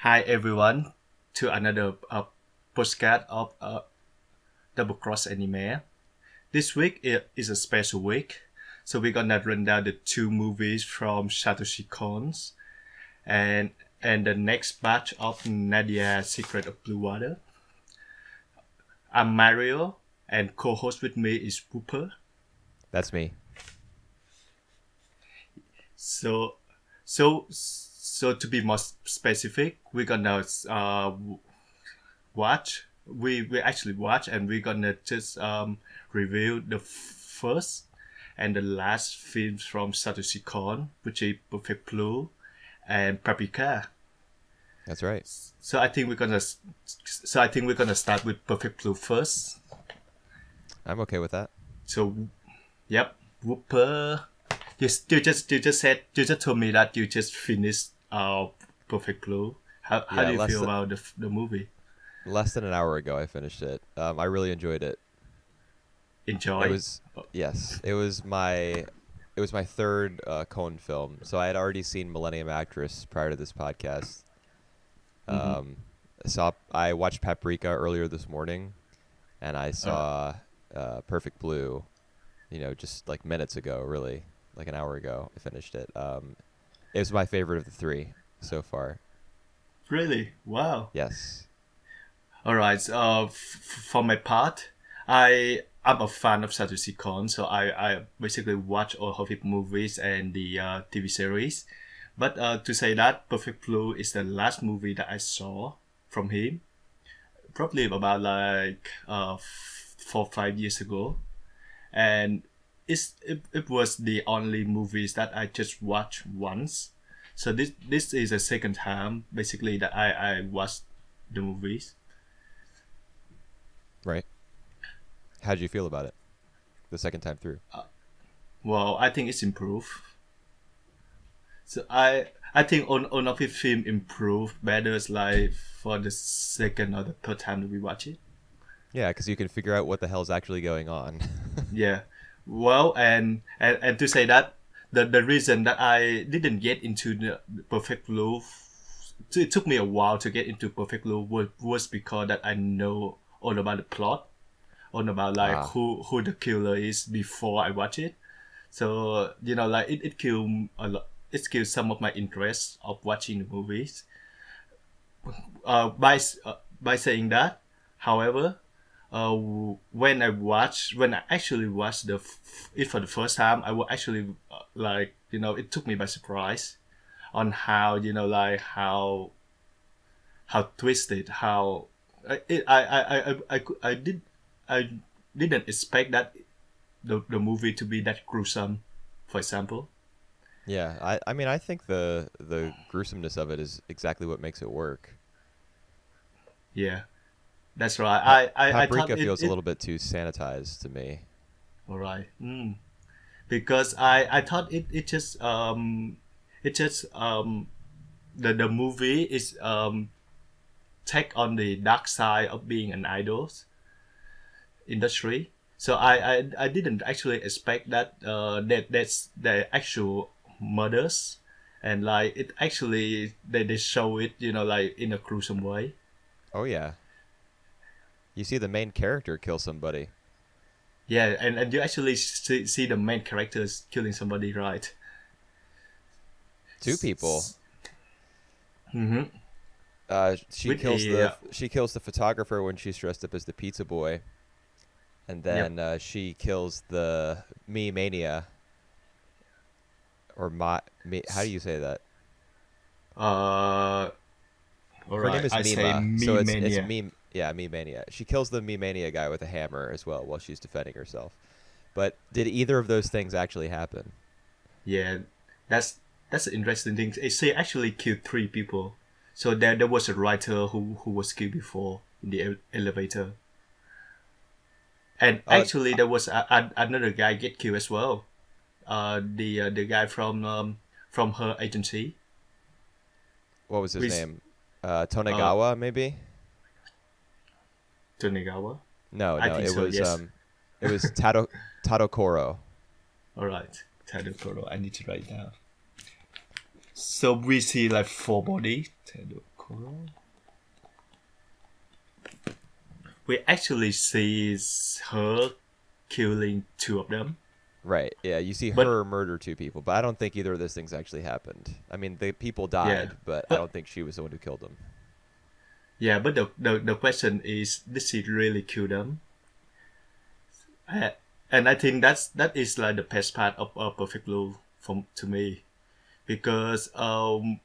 Hi everyone to another podcast of Double Cross Anime. This week is a special week, so we're gonna run down the two movies from Satoshi Kon's and the next batch of Nadia Secret of Blue Water. I'm Mario, and co-host with me is Whooper. That's me. So to be more specific, we're gonna watch. We actually watch, and we're gonna just review the first and the last films from Satoshi Kon, which is Perfect Blue and Paprika. That's right. So I think we're gonna start with Perfect Blue first. I'm okay with that. So, yep, Whooper. You just told me that you just finished Perfect Blue. How do you feel about the movie? Less than an hour ago, I finished it. I really enjoyed it. Enjoy. It was my third Kon film. So I had already seen Millennium Actress prior to this podcast. I watched Paprika earlier this morning, and I saw Perfect Blue. Just like minutes ago, really, like an hour ago. I finished it. It was my favorite of the three so far. Really? Wow. Yes. All right. For my part, I'm a fan of Satoshi Kon, so I basically watch all of his movies and the TV series. But to say that, Perfect Blue is the last movie that I saw from him, probably about like 4-5 years ago, and it was the only movies that I just watched once. So this is the second time basically that I watched the movies. Right. How did you feel about it the second time through? Well, I think it's improved. So I think all of his film improved better like for the second or the third time that we watch it. Yeah, because you can figure out what the hell's actually going on. Yeah. Well, and to say that the reason that I didn't get into the Perfect Blue, it took me a while to get into Perfect Blue was because that I know all about the plot, all about like who the killer is before I watch it. So like it killed a lot. It killed some of my interest of watching the movies. By saying that, however, when I actually watched it for the first time, I was actually it took me by surprise on how how twisted, how I didn't expect that the movie to be that gruesome, for example. Yeah, I mean, I think the gruesomeness of it is exactly what makes it work. Yeah, that's right. I thought Paprika feels a little bit too sanitized to me. All right. Because I thought the movie is take on the dark side of being an idol industry. So I didn't actually expect that that's the actual murders, and like it actually they show it like in a gruesome way. Oh yeah, you see the main character kill somebody. Yeah, and you actually see the main characters killing somebody, right? Two people. She kills the photographer when she's dressed up as the pizza boy, and then she kills the Mania. Or how do you say that? Her name is I Mima, say so it's Mania. Meme. Yeah, Mania. She kills the Mania guy with a hammer as well while she's defending herself. But did either of those things actually happen? Yeah, that's an interesting thing. She actually killed 3 people. So there was a writer who was killed before in the elevator, and actually there was another guy get killed as well. The guy from her agency. What was his name? Tonegawa, maybe? Tonegawa? No, it was yes. It was Tadokoro. All right, Tadokoro. I need to write down. So we see like 4 bodies. We actually see her killing two of them, Right. Yeah, you see but her murder two people, but I don't think either of those things actually happened. I mean, the people yeah, died, but I but don't think she was the one who killed them. yeah, but the question is, did she really kill them? I, and I think that is like the best part of Perfect Blue from to me, because I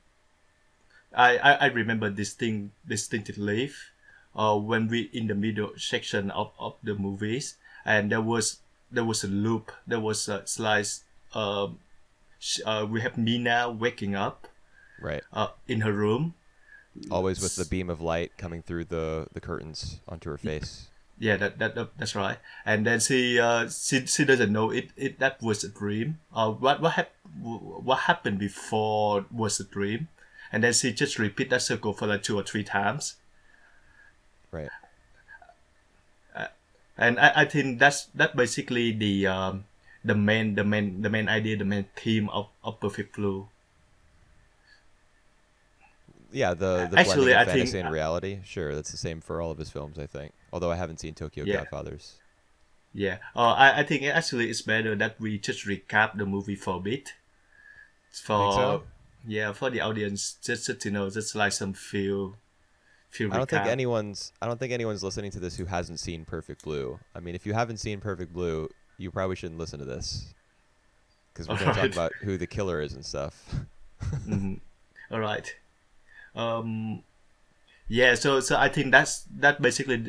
remember this thing distinctly when we in the middle section of the movies, and there was a loop, there was a slice. We have Mina waking up Right. in her room. Always with the beam of light coming through the curtains onto her face. Yeah, that's right. And then she doesn't know it that was a dream. What happened before was a dream, and then she just repeat that circle for like 2 or 3 times. Right. And I think that basically the main idea, the main theme of Perfect Blue. Yeah, the blending Actually, of I think fantasy and reality. Sure, that's the same for all of his films, I think. Although I haven't seen Tokyo yeah, Godfathers. yeah. I think actually it's better that we just recap the movie for a bit, Think so? for yeah, for the audience, just to know, just like some feel recap. I don't think anyone's listening to this who hasn't seen Perfect Blue. I mean, if you haven't seen Perfect Blue, you probably shouldn't listen to this because we're All going to talk right. about who the killer is and stuff. Hmm. All right. Um. Yeah. So I think that's basically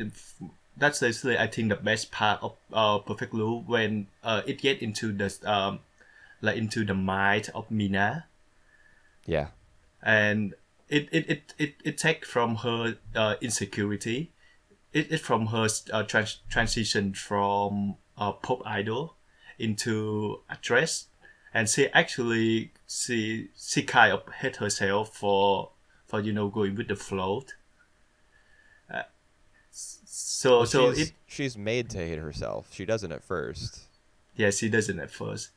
I think the best part of Perfect Blue when it get into the like into the mind of Mina, Yeah. and it take from her insecurity, it from her transition from pop idol into actress, and she kind of hate herself for going with the flow. So Well, so it she's made to hate herself. She doesn't at first. yeah, she doesn't at first,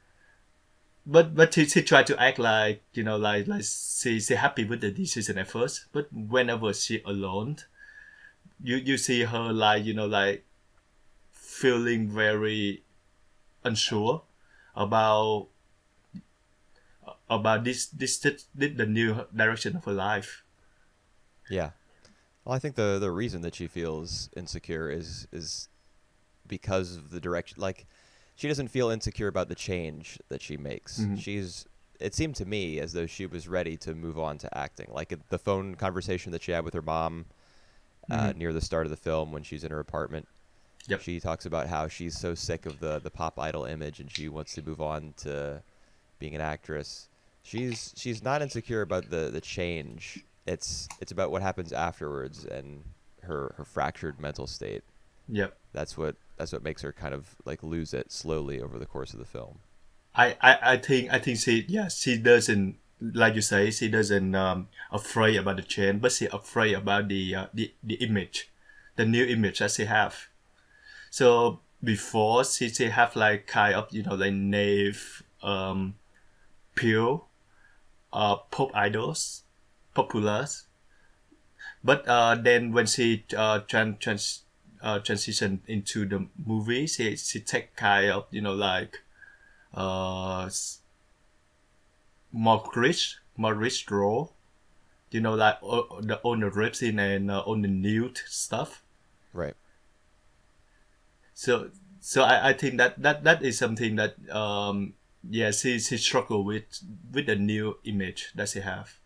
but she tried to act like like she happy with the decision at first, but whenever she alone, you see her like like feeling very unsure about the new direction of her life. Yeah. Well, I think the reason that she feels insecure is because of the direction. Like, she doesn't feel insecure about the change that she makes. Hmm. It seemed to me as though she was ready to move on to acting. Like the phone conversation that she had with her mom Hmm. near the start of the film when she's in her apartment. Yep. She talks about how she's so sick of the pop idol image and she wants to move on to being an actress. She's not insecure about the change. It's about what happens afterwards and her fractured mental state. Yep. That's what makes her kind of like lose it slowly over the course of the film. I think she doesn't, like you say, she doesn't afraid about the change, but she afraid about the image, the new image that she have. So before she have like kind of like naive pure pop idols, popular. But then when she transitioned into the movie, she take kind of like uh more rich role. Like on the rap scene and on the nude stuff. Right. So I think that is something that yeah, she struggle with the new image that she have.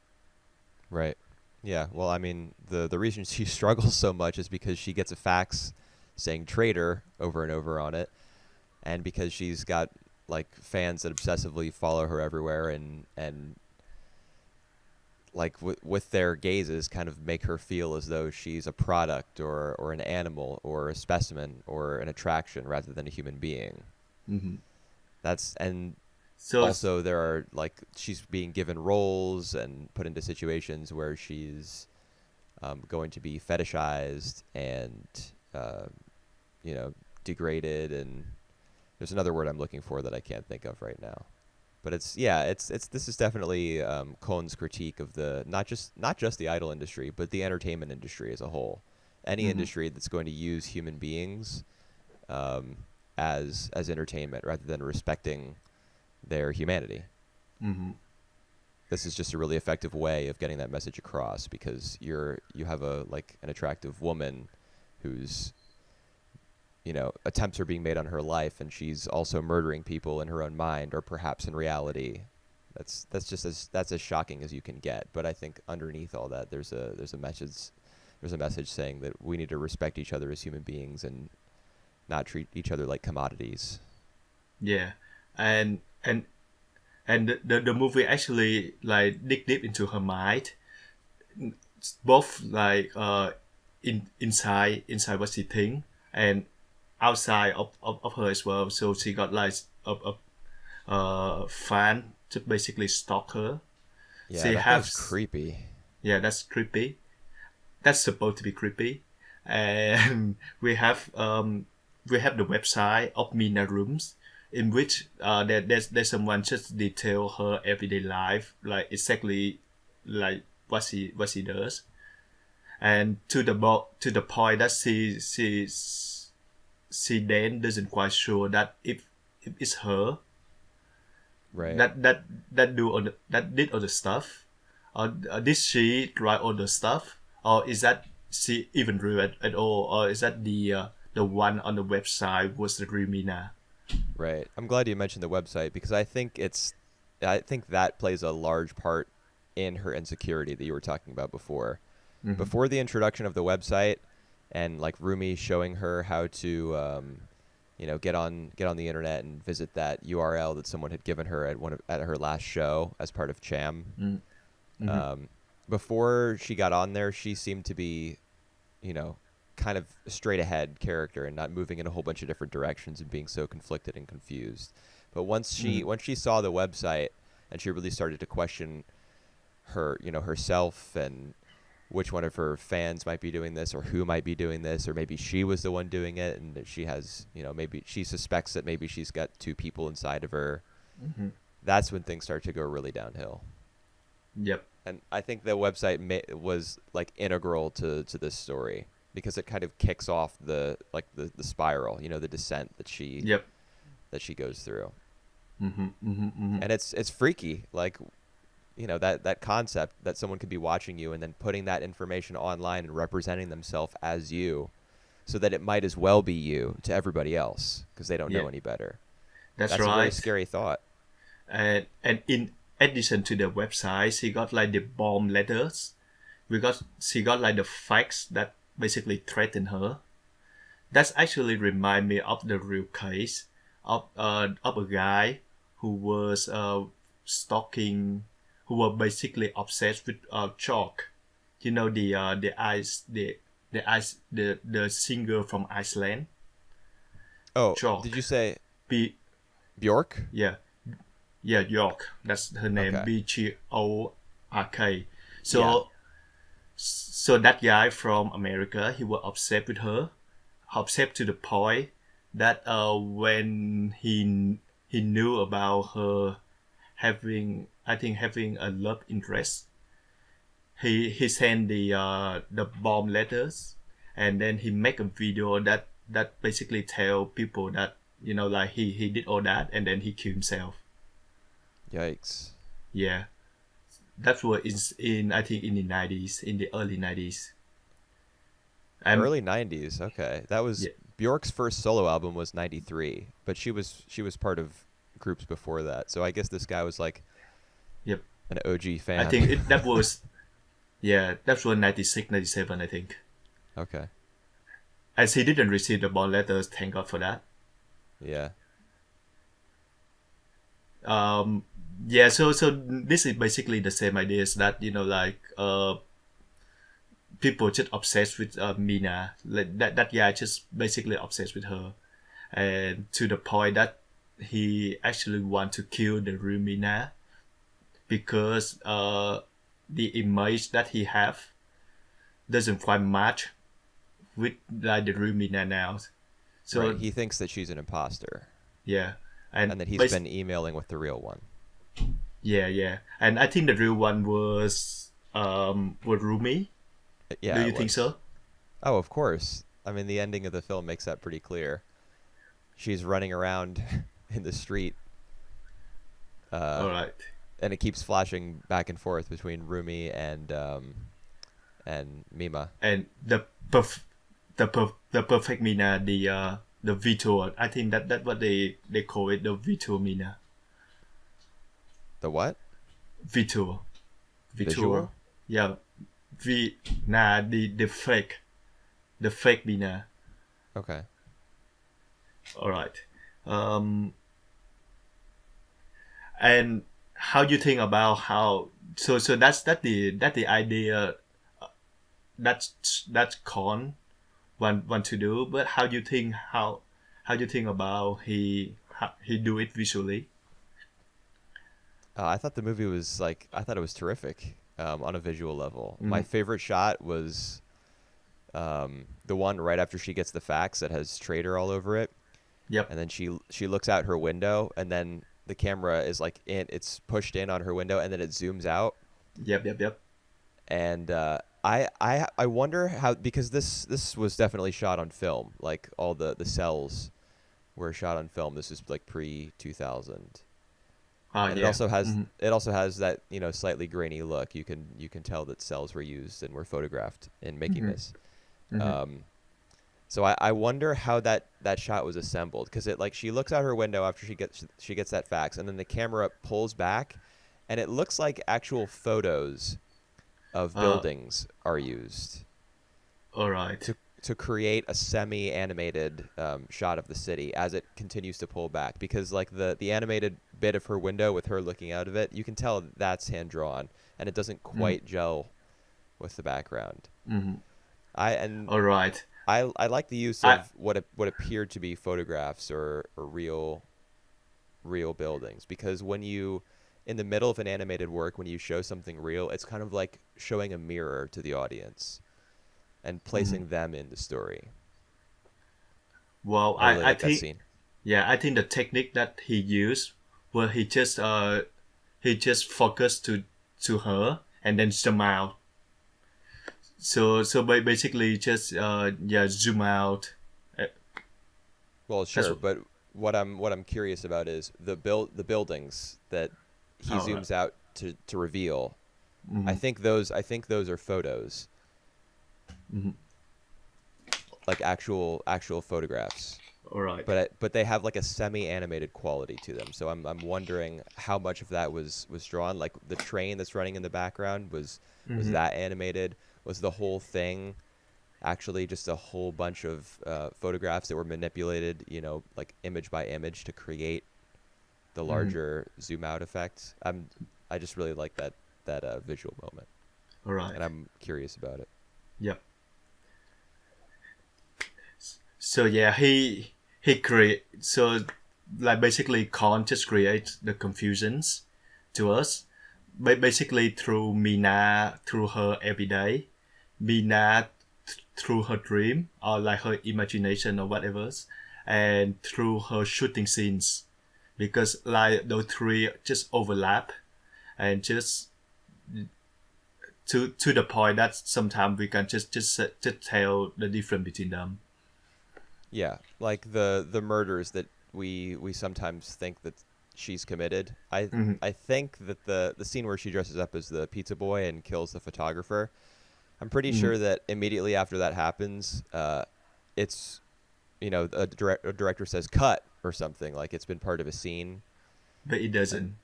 Right. Yeah. Well, I mean, the reason she struggles so much is because she gets a fax saying traitor over and over on it, and because she's got like fans that obsessively follow her everywhere and like with their gazes kind of make her feel as though she's a product or an animal or a specimen or an attraction rather than a human being. Hmm. That's and So also there are like she's being given roles and put into situations where she's going to be fetishized and uh, degraded, and there's another word I'm looking for that I can't think of right now, But it's this is definitely Kon's critique of the not just the idol industry, but the entertainment industry as a whole. Any Mm-hmm. industry that's going to use human beings um, as entertainment rather than respecting their humanity. Mm-hmm. This is just a really effective way of getting that message across, because you have an attractive woman who's, attempts are being made on her life, and she's also murdering people in her own mind, or perhaps in reality. That's as shocking as you can get. But I think underneath all that, there's a message saying that we need to respect each other as human beings and not treat each other like commodities. Yeah, and and and the movie actually like dig deep into her mind, both like inside what she think and outside of her as well. So she got like a fan to basically stalk her. Yeah, She that have guy's creepy. yeah, that's creepy. That's supposed to be creepy, and we have the website of Mina Rooms, in which there's someone just detail her everyday life, like exactly like what she does, and to the point that she then doesn't quite sure that if it's her Right. that do all that did all the stuff, or did she write all the stuff, or is that she even real at all, or is that the one on the website was the real Mina? Right. I'm glad you mentioned the website, because I think that plays a large part in her insecurity that you were talking about before. Mm-hmm. Before the introduction of the website and like Rumi showing her how to get on the internet and visit that URL that someone had given her at her last show as part of Cham. Mm-hmm. Um, Before she got on there, she seemed to be, kind of a straight ahead character and not moving in a whole bunch of different directions and being so conflicted and confused. But once she saw the website and she really started to question herself and which one of her fans might be doing this, or who might be doing this, or maybe she was the one doing it, and that she has, maybe she suspects that maybe she's got two people inside of her. Mm-hmm. That's when things start to go really downhill. Yep. And I think the website was like integral to this story, because it kind of kicks off the spiral, the descent Yep. that she goes through. Mm-hmm. Mm-hmm. Mm-hmm. And it's freaky, like, that concept that someone could be watching you and then putting that information online and representing themselves as you, so that it might as well be you to everybody else, because they don't know Yeah, any better. that's That's a very right. scary thought. And in addition to the website, she got like the bomb letters, because she got like the facts that basically threaten her. That's actually remind me of the real case of a guy who was stalking, who were basically obsessed with chalk. You know the singer from Iceland, Oh, did chalk. you say B Bjork? yeah yeah York. That's her name. Okay. Bjork. Yeah. So that guy from America, he was obsessed with her, obsessed to the point that when he knew about her having a love interest, he sent the bomb letters, and then he make a video that basically tell people that like he did all that, and then he killed himself. Yikes. Yeah, that was in I think in the 90s, in the early 90s. Um, Early 90s. Okay. That was yeah, Bjork's first solo album was 93, but she was part of groups before that. So I guess this guy was like yep. an OG I fan. think that was yeah, that was 96, 97, I think. Okay. As he didn't receive the bond letters, thank God for that. Yeah. Um, yeah, so this is basically the same ideas that like people just obsessed with Mina, like that guy just basically obsessed with her, and to the point that he actually want to kill the real Mina, because the image that he have doesn't quite match with like the real Mina now. Right. So He thinks that she's an imposter yeah, and and that he's bas- been emailing with the real one. Yeah. And I think the real one was Rumi. Do Yeah, it you think was. so? Oh, of course. I mean, the ending of the film makes that pretty clear. She's running around in the street, uh, All right. and it keeps flashing back and forth between Rumi and Mima. And the perfect Mina, the Vito. I think that what they call it, the Vito Mina. The what? Vito. Vito. Visual? Yeah. V nah the fake Mina. Okay. All right. Um, and how you think about how so that's the idea that's Con want to do, but how do you think about he do it visually? I thought the movie was like I thought it was terrific on a visual level. My Mm. favorite shot was the one right after she gets the fax that has traitor all over it, Yep. and then she looks out her window, and then the camera is like it's pushed in on her window, and then it zooms out, Yep. and I wonder how because this was definitely shot on film, like all the cells were shot on film. This is like pre 2000. Oh And yeah. Mm-hmm. it also has that slightly grainy look. You can tell that cells were used and were photographed in making Mm-hmm. this. Mm-hmm. Um, so I wonder how that shot was assembled because it like she looks out her window after she gets that fax, and then the camera pulls back, and it looks like actual photos of Uh, buildings are used all right. to create a semi-animated shot of the city as it continues to pull back, because like the animated bit of her window with her looking out of it, you can tell that's hand drawn and it doesn't Mm-hmm. quite gel with the background. Mm-hmm. I and All right. I like the use I of what appeared to be photographs or real buildings, because when you in the middle of an animated work, when you show something real, it's kind of like showing a mirror to the audience and mm-hmm. placing them in the story. Well, I really I like that think scene. yeah, I think the technique that he used, where he just focused to her and then zoom out. So basically just yeah, zoom out. Uh, Well, That's sure, but what I'm curious about is the buildings that he all right. zooms out to reveal. Mm-hmm. I think those are photos, Mm-hmm. like actual photographs. All right. But they have like a semi-animated quality to them. So I'm wondering how much of that was drawn. Like the train that's running in the background was Mm-hmm. that animated? Was the whole thing actually just a whole bunch of photographs that were manipulated, like image by image to create the Mm-hmm. larger zoom out effect? I just really like that visual moment, All right. and I'm curious about it. Yep. So yeah, he create so like basically Khan just create the confusions to us. Basically through Mina, through her everyday, Mina through her dream or like her imagination or whatever, and through her shooting scenes, because like those three just overlap and just to the point that sometimes we can just tell the difference between them. Yeah, like the murders that we sometimes think that she's committed. Mm-hmm. I think that the scene where she dresses up as the pizza boy and kills the photographer, I'm pretty Mm-hmm. sure that immediately after that happens, it's a director says cut or something, like it's been part of a scene, But it and doesn't.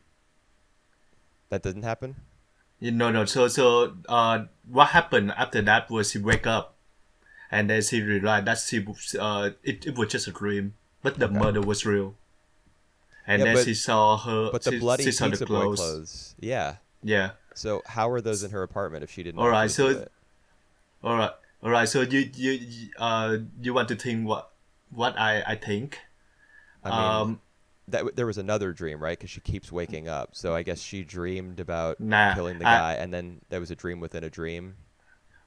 that doesn't happen. No. So what happened after that was she wake up and then she realized that it was just a dream, but the Okay. murder was real. And Yeah, then she saw but the she bloody saw the pizza boy clothes. clothes. Yeah. Yeah. So how are those in her apartment if she didn't All right. actually do So it? all right. All right. So you want to think what I think? I mean, Um. there was another dream, right? Because she keeps waking up. So I guess she dreamed about Nah. killing the guy, and then there was a dream within a dream.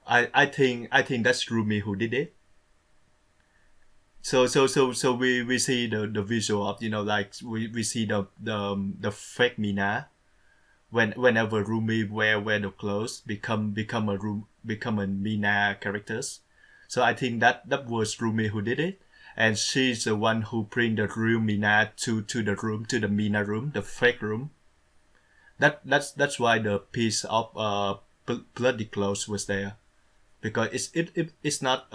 I think that's Rumi who did it. So we see the visual of like we see the fake Mina whenever Rumi wear the clothes become a Mina characters. So I think that was Rumi who did it, and she's the one who bring the real Mina to the room, to the Mina room, the fake room. That's why the piece of bloody clothes was there, because it's not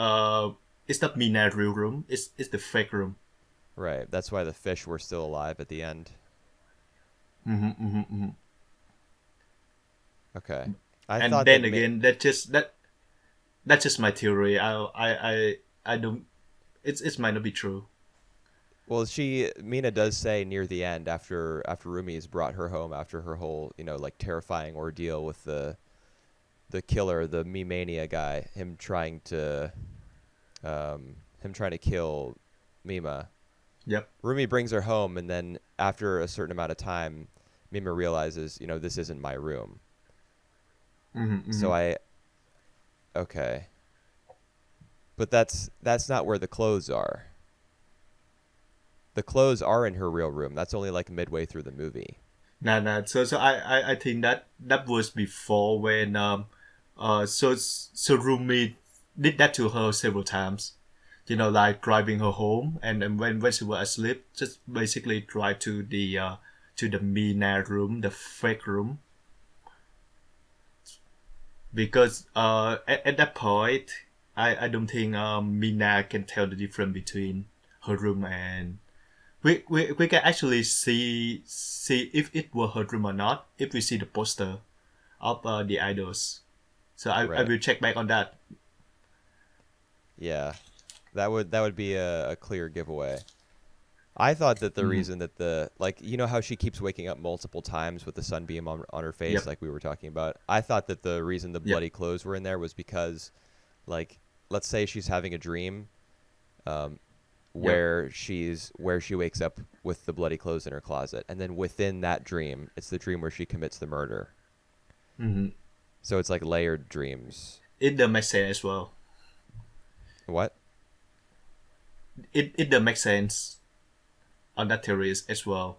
Mina real room. It's the fake room. Right. That's why the fish were still alive at the end. Okay. I And thought then that again, that's just my theory. I don't. It might not be true. well, Mina does say near the end after Rumi has brought her home after her whole, like terrifying ordeal with the killer, the Me-mania guy, him trying to kill Mima. Yep. Rumi brings her home, and then after a certain amount of time, Mima realizes, this isn't my room. So okay. But that's not where the clothes are. The clothes are in her real room. That's only like midway through the movie. Nah. So I think that was before when so Rumi did that to her several times. Like driving her home, and then when she was asleep, just basically drive to the Mina room, the fake room. Because at that point, I don't think Mina can tell the difference between her room and we can actually see if it were her room or not if we see the poster of the idols. So I Right. will check back on that. Yeah. That would be a clear giveaway. I thought that the reason that how she keeps waking up multiple times with the sunbeam on her face, Yep. like we were talking about. I thought that the reason the Yep. bloody clothes were in there was because, like, let's say she's having a dream, where she wakes up with the bloody clothes in her closet, and then within that dream, it's the dream where she commits the murder. So it's like layered dreams. It does make sense as well. What? It does make sense on that theory as well.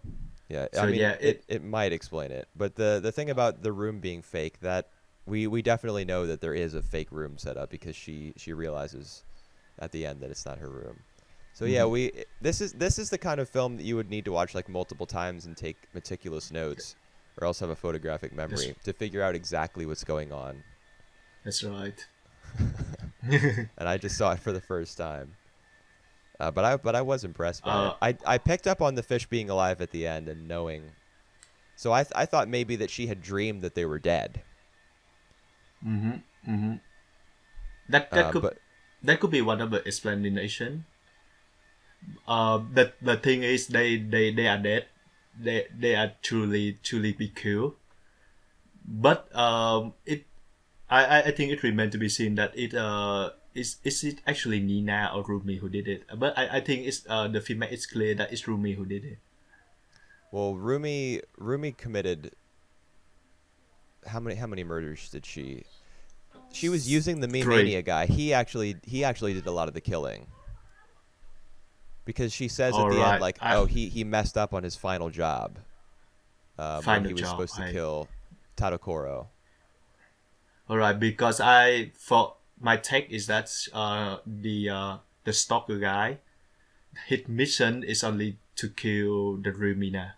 Yeah, So I mean, yeah, it might explain it, but the thing about the room being fake, that we definitely know that there is a fake room set up because she realizes at the end that it's not her room. So yeah, this is the kind of film that you would need to watch like multiple times and take meticulous notes, or else have a photographic memory to figure out exactly what's going on. That's right. And I just saw it for the first time. But I was impressed by it. I picked up on the fish being alive at the end and knowing. So I thought maybe that she had dreamed that they were dead. That could be one of the explanation. The thing is they are dead. They are truly be killed. But I think it remains to be seen that is it actually Nina or Rumi who did it. But I think it's the film it's clear that it's Rumi who did it. Well, Rumi committed how many murders did she? She was using the Me-mania guy. He actually did a lot of the killing. Because she says at the end, like, he messed up on his final job. When he was supposed to kill Tadokoro. Alright, because for my take is that the stalker guy, his mission is only to kill the real Mina.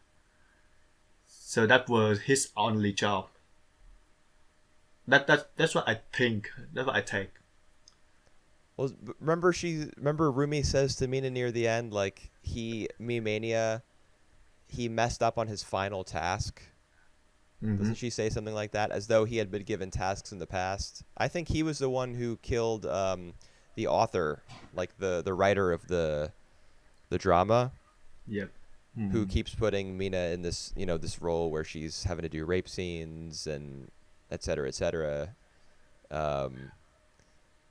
So that was his only job. That's what I think. That's what I take. Well, remember Rumi says to Mina near the end, like, Me-mania, he messed up on his final task. Doesn't she say something like that? As though he had been given tasks in the past. I think he was the one who killed the author, like the writer of the drama. Yep. Who keeps putting Mina in this this role where she's having to do rape scenes and et cetera, et cetera.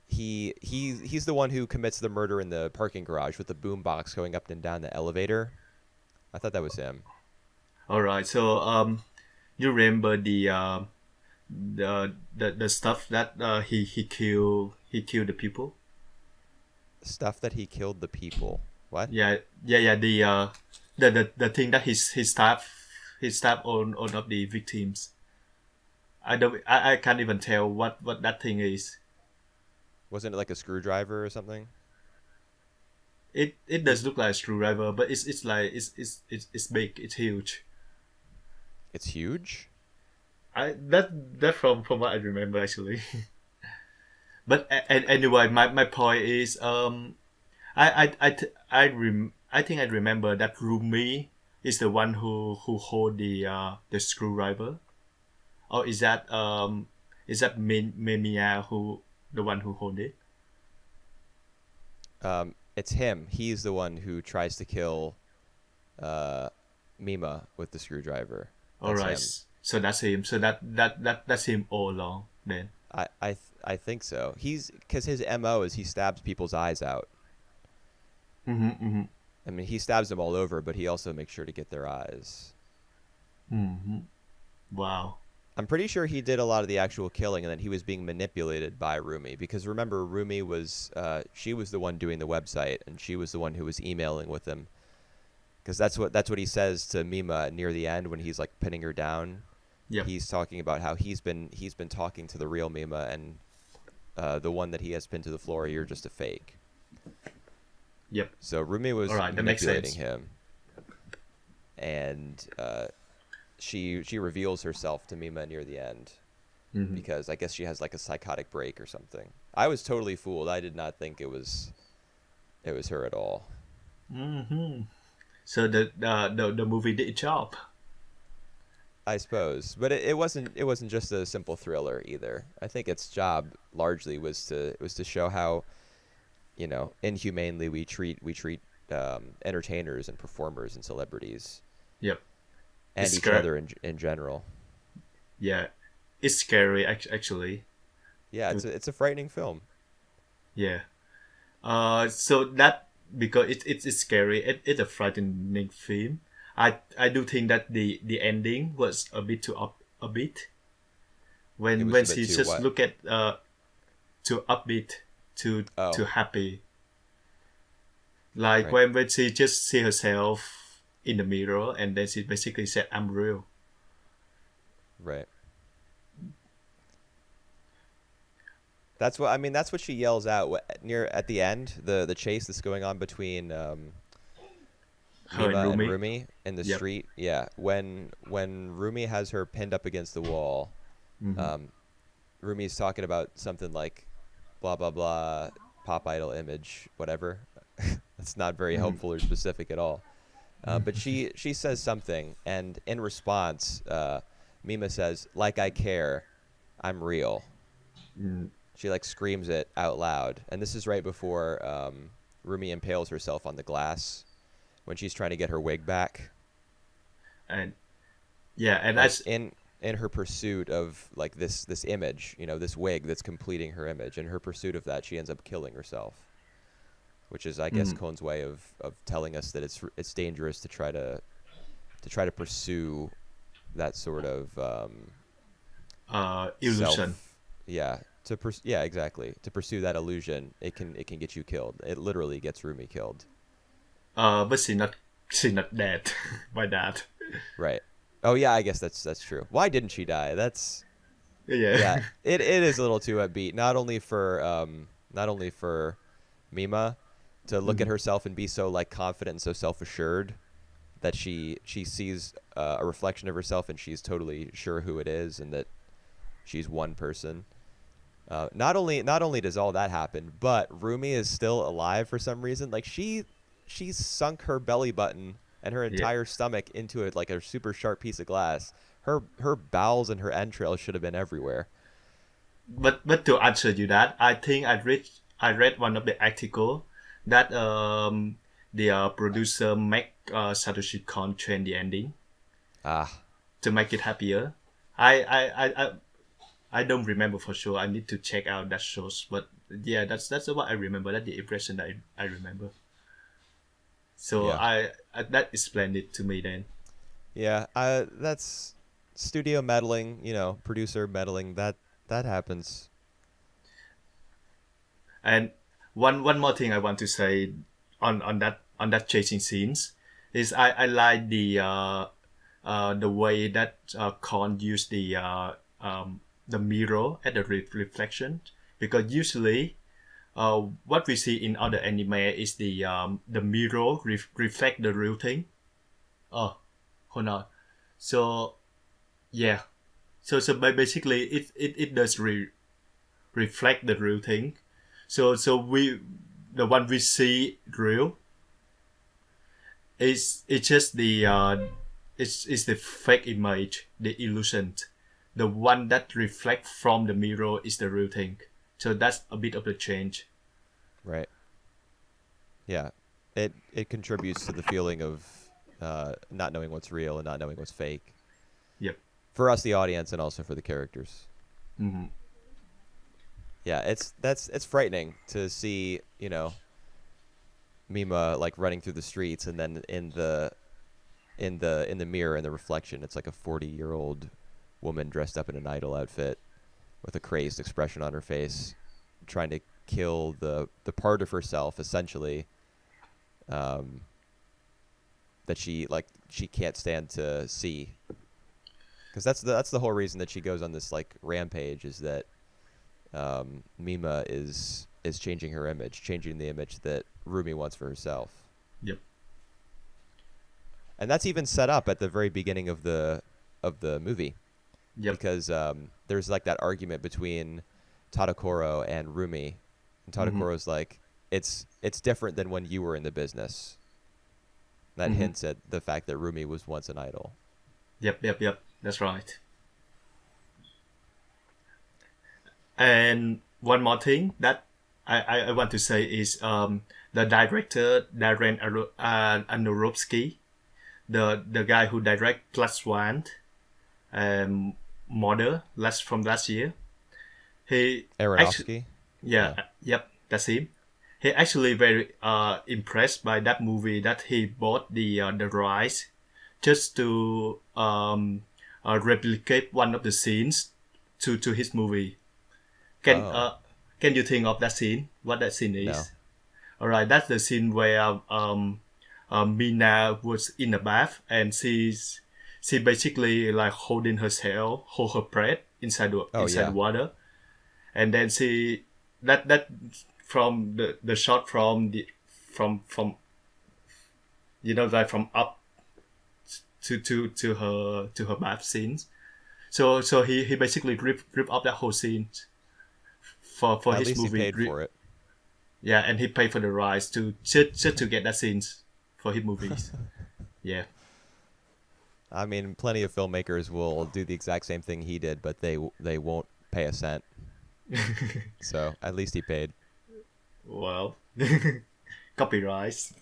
He's the one who commits the murder in the parking garage with the boombox going up and down the elevator. I thought that was him. All right. So you remember the stuff that he killed the people? Stuff that he killed the people. What? Yeah. The thing that he stabbed all of the victims. I can't even tell what that thing is. Wasn't it like a screwdriver or something? It does look like a screwdriver, but it's like it's big, it's huge. It's huge. That from what I remember actually. But anyway, my point is I think I remember that Rumi is the one who hold the screwdriver, or is that Mimia who the one who hold it? It's him. He's the one who tries to kill Mima with the screwdriver. All That's right, him. so that's him. So that's him all along then. I think so. He's because his MO is he stabs people's eyes out. Mm-hmm. I mean, he stabs them all over, but he also makes sure to get their eyes. Mm-hmm. Wow. I'm pretty sure he did a lot of the actual killing, and then he was being manipulated by Rumi. Because remember, Rumi was she was the one doing the website, and she was the one who was emailing with him. Because that's what he says to Mima near the end when he's like pinning her down. Yep. He's talking about how he's been talking to the real Mima, and the one that he has pinned to the floor, you're just a fake. Yep. So Rumi was All right, that makes manipulating sense. him, and she reveals herself to Mima near the end Mm-hmm. because I guess she has like a psychotic break or something. I was totally fooled. I did not think it was her at all. Mm-hmm. So the movie did its job. I suppose, but it wasn't just a simple thriller either. I think its job largely was to show how, inhumanely we treat entertainers and performers and celebrities Yep. and It's each scary. other in general. Yeah, it's scary actually. Yeah, it's a frightening film. Yeah. So that because it's scary. It's a frightening film. I do think that the ending was a bit too upbeat. It When was a bit she too just what? look at too upbeat, too Oh, happy. Like right, when she just see herself in the mirror and then she basically said, "I'm real." right. That's what I mean. That's what she yells out near at the end. The chase that's going on between Her and Mima and Rumi. Rumi in the Yep. street. Yeah, when Rumi has her pinned up against the wall, Mm-hmm. um, Rumi's talking about something like blah blah blah, pop idol image, whatever. That's not very Mm-hmm. helpful or specific at all. But she says something, and in response, Mima says, "Like I care, I'm real." Mm. She like screams it out loud, and this is right before Rumi impales herself on the glass when she's trying to get her wig back. And yeah, and Like that's in her pursuit of like this image, this wig that's completing her image. In her pursuit of that, she ends up killing herself, which is, I guess, mm, Kon's way of telling us that it's dangerous to try to pursue that sort of illusion. self. Yeah, yeah, exactly. To pursue that illusion, it can get you killed. It literally gets Rumi killed. But she not dead by that. Right. Oh yeah, I guess that's true. Why didn't she die? That's Yeah. yeah. It is a little too upbeat. Not only for Mima to look at Mhm. herself and be so like confident and so self assured that she sees a reflection of herself and she's totally sure who it is and that she's one person. Not only does all that happen, but Rumi is still alive for some reason. Like she's sunk her belly button and her Yeah. entire stomach into it like a super sharp piece of glass. Her bowels and her entrails should have been everywhere. But to answer you that, I think I read one of the article that the producer make Satoshi Kon change the ending Ah, to make it happier. I don't remember for sure. I need to check out that shows. But yeah, that's what I remember. That's the impression that I remember. So yeah, I that explained it to me then. yeah. That's studio meddling. Producer meddling. That happens. And one more thing I want to say on that chasing scenes is I like the way that Kon used the the mirror at the reflection, because usually what we see in other anime is the mirror reflect the real thing. Oh, hold on. So yeah, so basically it does reflect the real thing. So we the one we see real is it's just the it's the fake image, the illusion. The one that reflect from the mirror is the real thing. So that's a bit of the change. Right. Yeah. It contributes to the feeling of not knowing what's real and not knowing what's fake. Yep. For us, the audience, and also for the characters. Mm-hmm. Yeah, it's frightening to see, Mima like running through the streets, and then in the mirror, in the reflection, it's like a 40-year-old woman dressed up in an idol outfit with a crazed expression on her face, trying to kill the part of herself essentially that she can't stand to see, because that's the whole reason that she goes on this like rampage, is that Mima is changing her image, changing the image that Rumi wants for herself. Yep. And that's even set up at the very beginning of the movie. Yep. Because there's like that argument between Tadokoro and Rumi. And Tadokoro's like, it's different than when you were in the business. That hints at the fact that Rumi was once an idol. Yep. That's right. And one more thing that I want to say is the director Darren Aronofsky, the guy who directed Black Swan, Mother from last year. He Aronofsky? Yep, that's him. He actually very impressed by that movie, that he bought the rights just to replicate one of the scenes to his movie. Can you think of that scene? What that scene is? No. All right, that's the scene where Mina was in the bath, and she basically like hold her breath inside the water, and then that from the shot from like from up to her bath scenes. So he basically rip off that whole scene for At his least movie. he paid for it. Yeah, and he paid for the rights to just to get that scenes for his movies. Yeah. I mean, plenty of filmmakers will do the exact same thing he did, but they won't pay a cent. So at least he paid. Well, copyrights.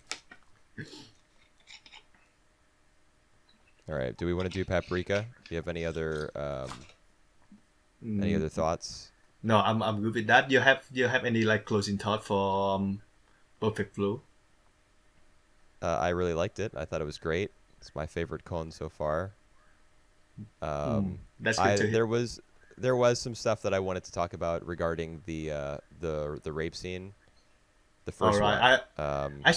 All right. Do we want to do Paprika? Do you have any other thoughts? No, I'm good with that. Do you have any like closing thought for Perfect Blue? I really liked it. I thought it was great. It's my favorite Kon so far. That's good to hear. There was some stuff that I wanted to talk about regarding the rape scene. The first one. All right. one. I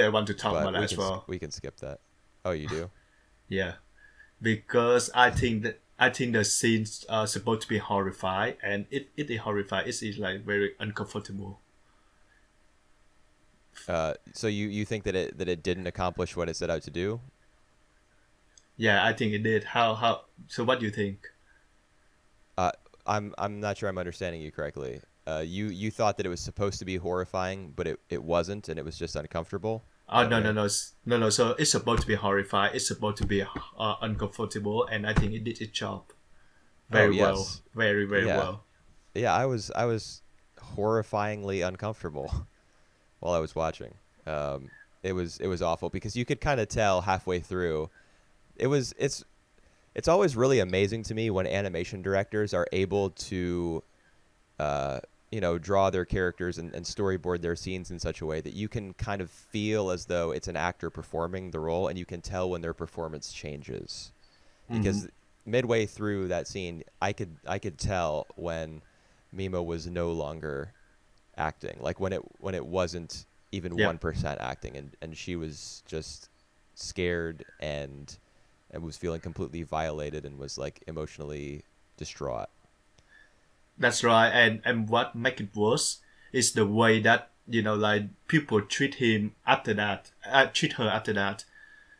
want to talk about that as well. We can skip that. Oh, you do? Yeah, because I think the scenes are supposed to be horrifying, and it is horrifying. It is like very uncomfortable. So you think that it didn't accomplish what it set out to do? Yeah, I think it did. How? So what do you think? I'm not sure I'm understanding you correctly. You thought that it was supposed to be horrifying, but it wasn't, and it was just uncomfortable? No. So it's supposed to be horrifying. It's supposed to be uncomfortable, and I think it did its job very well, very well. Yeah, I was horrifyingly uncomfortable while I was watching. It was awful because you could kind of tell halfway through. It's always really amazing to me when animation directors are able to draw their characters and storyboard their scenes in such a way that you can kind of feel as though it's an actor performing the role, and you can tell when their performance changes. Because midway through that scene, I could tell when Mima was no longer acting, like when it wasn't even 1% acting, and she was just scared and was feeling completely violated and was like emotionally distraught. That's right, and what make it worse is the way that like people treat him after that, treat her after that.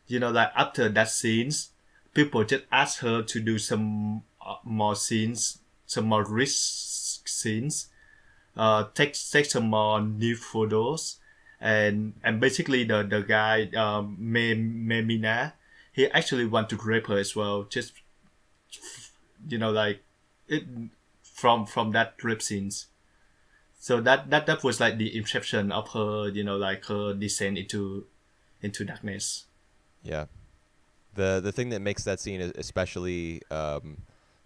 Like after that scenes, people just ask her to do some more scenes, some more risk scenes, take some more new photos, and basically the guy Mimina, he actually want to rape her as well, just like it from that rape scenes. So that was like the inception of her, like her descent into darkness. Yeah. The thing that makes that scene especially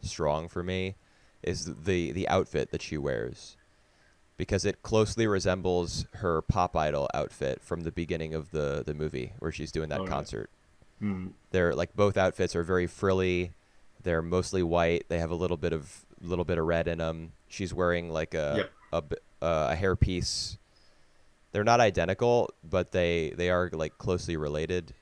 strong for me is the outfit that she wears, because it closely resembles her pop idol outfit from the beginning of the movie where she's doing that concert. Mm. They're like, both outfits are very frilly. They're mostly white. They have a little bit of red in them. She's wearing like a hairpiece. They're not identical, but they are like closely related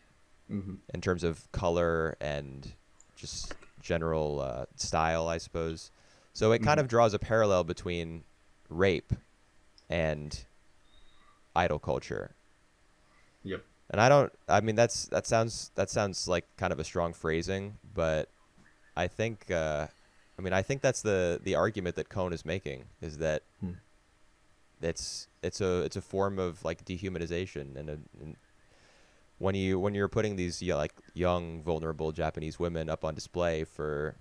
in terms of color and just general style, I suppose. So it kind of draws a parallel between rape and idol culture. Yep. And that sounds like kind of a strong phrasing, but I think that's the argument that Kon is making, is that it's a form of like dehumanization, and when you're putting these like young vulnerable Japanese women up on display for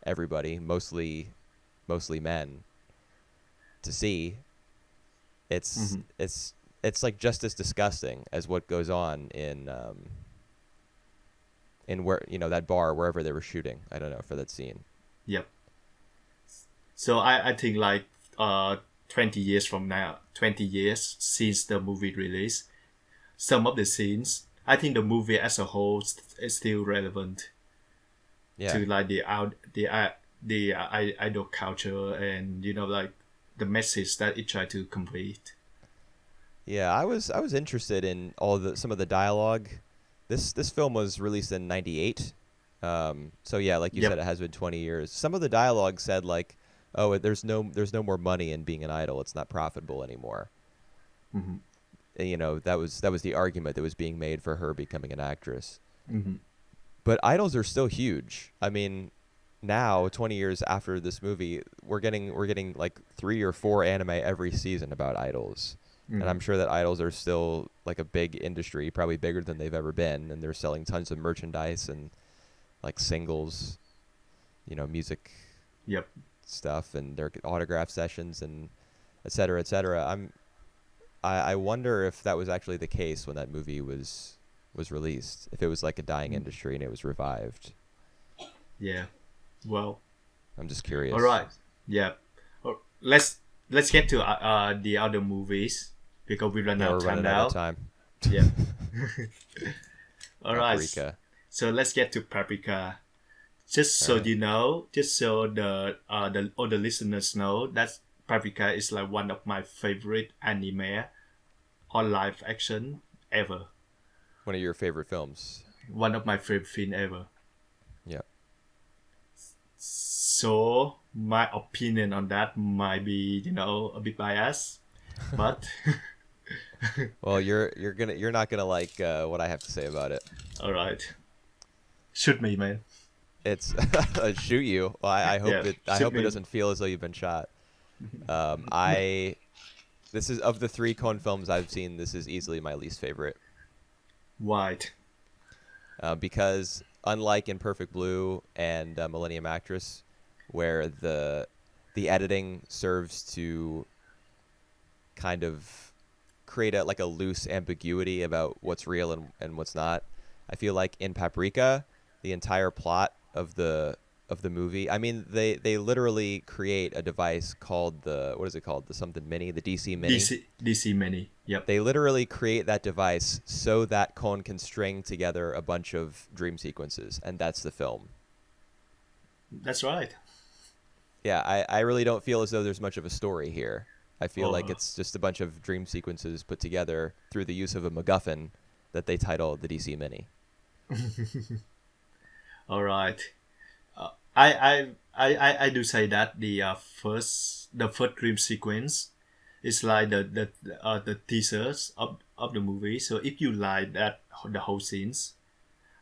everybody, mostly men, to see, it's like just as disgusting as what goes on in where that bar, wherever they were shooting. I don't know, for that scene. Yep. So I think like 20 years from now, 20 years since the movie release, some of the scenes, I think the movie as a whole is still relevant to like the idol culture, and like the message that it tried to complete. Yeah, I was interested in some of the dialogue. This film was released in '98, so yeah, like you said, it has been 20 years. Some of the dialogue said like, "Oh, there's no more money in being an idol. It's not profitable anymore." Mm-hmm. And, that was the argument that was being made for her becoming an actress. Mm-hmm. But idols are still huge. I mean, now 20 years after this movie, we're getting like 3 or 4 anime every season about idols. And I'm sure that idols are still like a big industry, probably bigger than they've ever been, and they're selling tons of merchandise and like singles, music stuff, and their autograph sessions, and et cetera, et cetera. I wonder if that was actually the case when that movie was released, if it was like a dying industry and it was revived. Yeah. Well, I'm just curious. All right. Yeah. Let's get to the other movies, because we run out of time now. Yeah. All right. Paprika. So let's get to Paprika. Just so you know, just so the all the listeners know, that Paprika is like one of my favorite anime or live action ever. One of your favorite films. One of my favorite film ever. Yeah. So my opinion on that might be, a bit biased, but well, you're not gonna like what I have to say about it. All right. Shoot me, man. It's shoot you. Well, I hope it doesn't feel as though you've been shot. This is, of the 3 Kon films I've seen, this is easily my least favorite. Why? Because unlike in Perfect Blue and Millennium Actress, where the editing serves to kind of create a loose ambiguity about what's real and what's not, I feel like in Paprika, the entire plot of the movie, I mean, they literally create a device called the something mini, the DC Mini. DC Mini. Yep. They literally create that device so that Kon can string together a bunch of dream sequences, and that's the film. That's right. Yeah, I really don't feel as though there's much of a story here. I feel like it's just a bunch of dream sequences put together through the use of a MacGuffin that they title the DC Mini. All right. I I do say that the first dream sequence is like the teasers of the movie. So if you like that the whole scenes,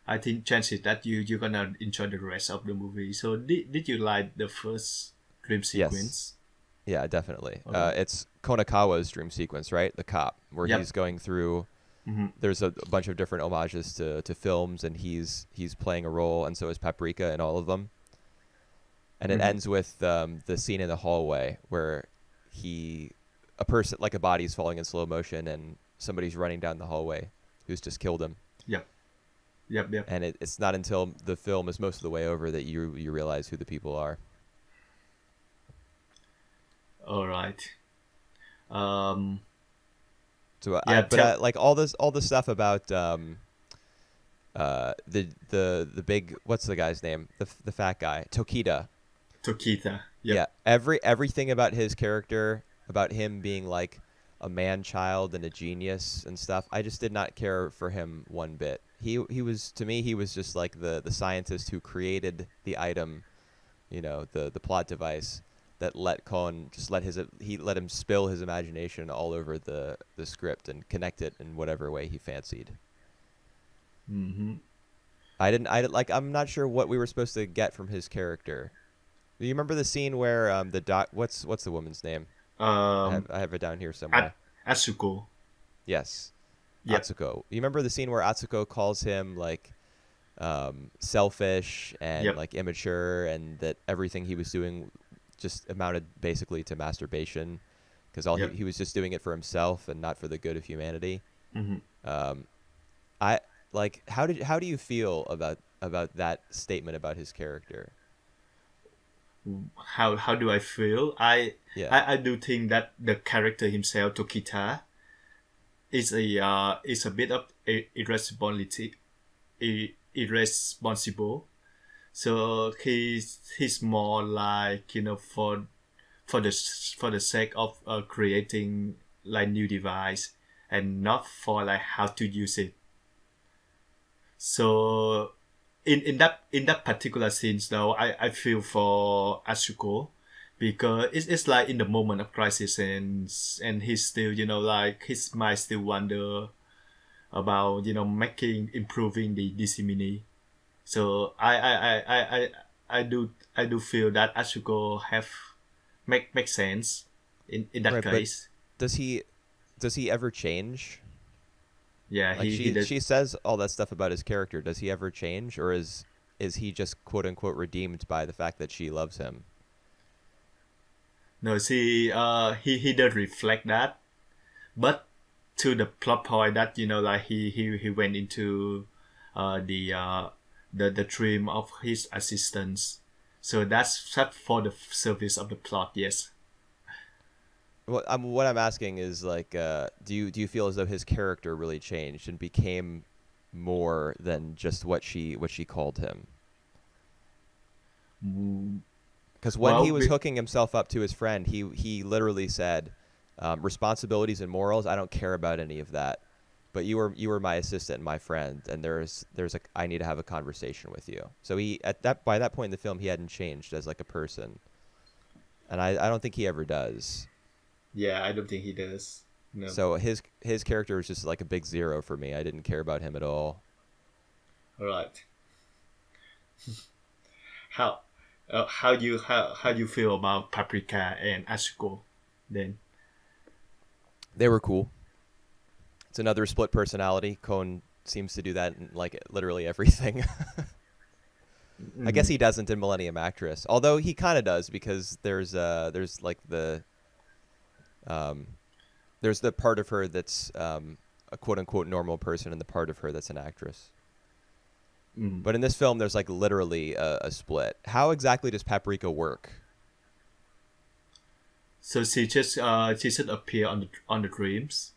I think chances that you're gonna enjoy the rest of the movie. So did you like the first dream Yes. sequence? Yeah, definitely. All right. It's Konakawa's dream sequence, right? The cop, where Yep. he's going through. Mm-hmm. There's a bunch of different homages to films, and he's playing a role, and so is Paprika in all of them. And it Mm-hmm. ends with the scene in the hallway where a person, like a body's falling in slow motion, and somebody's running down the hallway who's just killed him. Yep. Yep. Yep. And it's not until the film is most of the way over that you realize who the people are. All right. Um. So Yeah. Tell like all this stuff about the big, what's the guy's name, the fat guy, Tokita. Tokita. Yep. Yeah, everything about his character, about him being like a man child and a genius and stuff, I just did not care for him one bit. He was, to me, he was just like the scientist who created the item, the plot device that let Kon just let him spill his imagination all over the script and connect it in whatever way he fancied. Mm-hmm. I'm not sure what we were supposed to get from his character. Do you remember the scene where what's the woman's name? Um. I have it down here somewhere. Asuko. Yes, Yep. Atsuko. You remember the scene where Atsuko calls him like selfish and Yep. like immature, and that everything he was doing just amounted basically to masturbation, because all Yep. he was just doing it for himself and not for the good of humanity. Mm-hmm. Um, I like how do you feel about that statement about his character? How do I feel? I, Yeah. I I do think that the character himself, Tokita, is a bit of irresponsibility, irresponsible. So he's more like for the sake of creating like new device and not for like how to use it. So in that particular scenes though, I feel for Asuko because it's like in the moment of crisis and he's still like his mind still wonder about making improving the DC Mini. So I do feel that Asuko have make sense in that Right, but case. does he ever change? Yeah, Like he did. she says all that stuff about his character. Does he ever change, or is he just quote unquote redeemed by the fact that she loves him? No, see, he did reflect that, but to the plot point that like he went into the the dream of his assistants. So that's for the service of the plot. Yes. What I'm asking is like, do you feel as though his character really changed and became more than just what she called him? Mm, Because when he Well, was hooking himself up to his friend, he literally said, responsibilities and morals, I don't care about any of that. But you were my assistant and my friend, and I need to have a conversation with you. So by that point in the film, he hadn't changed as like a person, and I don't think he ever does. yeah, I don't think he does. No. So his character was just like a big zero for me. I didn't care about him at all. All right. How how you feel about Paprika and Asuko then? They were cool. It's another split personality. Kon seems to do that in like literally everything. I guess he doesn't in Millennium Actress, although he kind of does because there's like um, there's the part of her that's a quote unquote normal person and the part of her that's an actress. Mm. But in this film, there's like literally a split. How exactly does Paprika work? So she just appear on the dreams.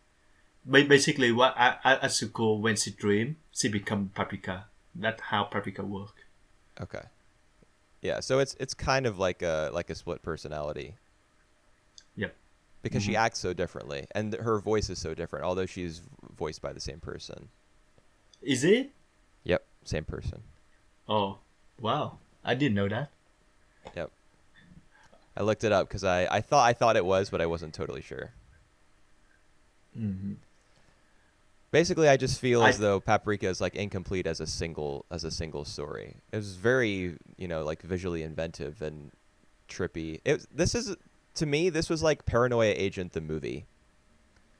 Basically, what Asuko when she dream, she become Paprika. That's how Paprika work. Okay, yeah. So it's kind of like a split personality Yep. because she acts so differently and her voice is so different, although she's voiced by the same person. Is it? Yep, same person. Oh, wow! I didn't know that. Yep. I looked it up because I thought it was, but I wasn't totally sure. Hmm. Basically, I just feel I as though Paprika is like incomplete as a single story. It was very, like visually inventive and trippy. This is to me this was like Paranoia Agent the movie.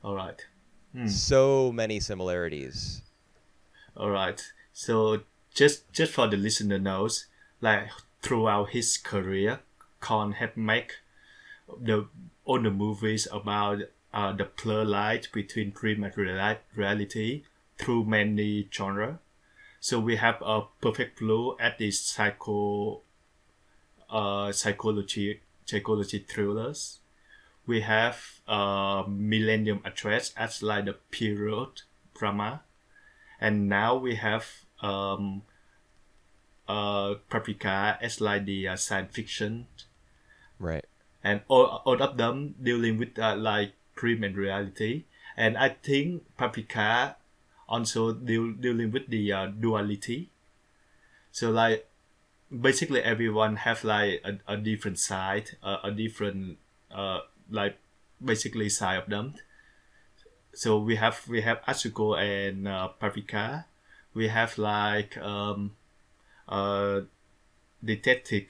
All right. Hmm. So many similarities. All right. So just for the listener knows, like throughout his career, Kon had made the all the movies about the blur line between dream and reality through many genre. So we have a Perfect Blue at the psychology thrillers. We have Millennium Address as like the period drama, and now we have Paprika as like the science fiction, Right. and all of them dealing with like dream and reality. And I think Paprika also dealing with the duality. So like basically everyone have like a different side, a different like basically side of them. So we have Asuko and Paprika. We have like uh, Detective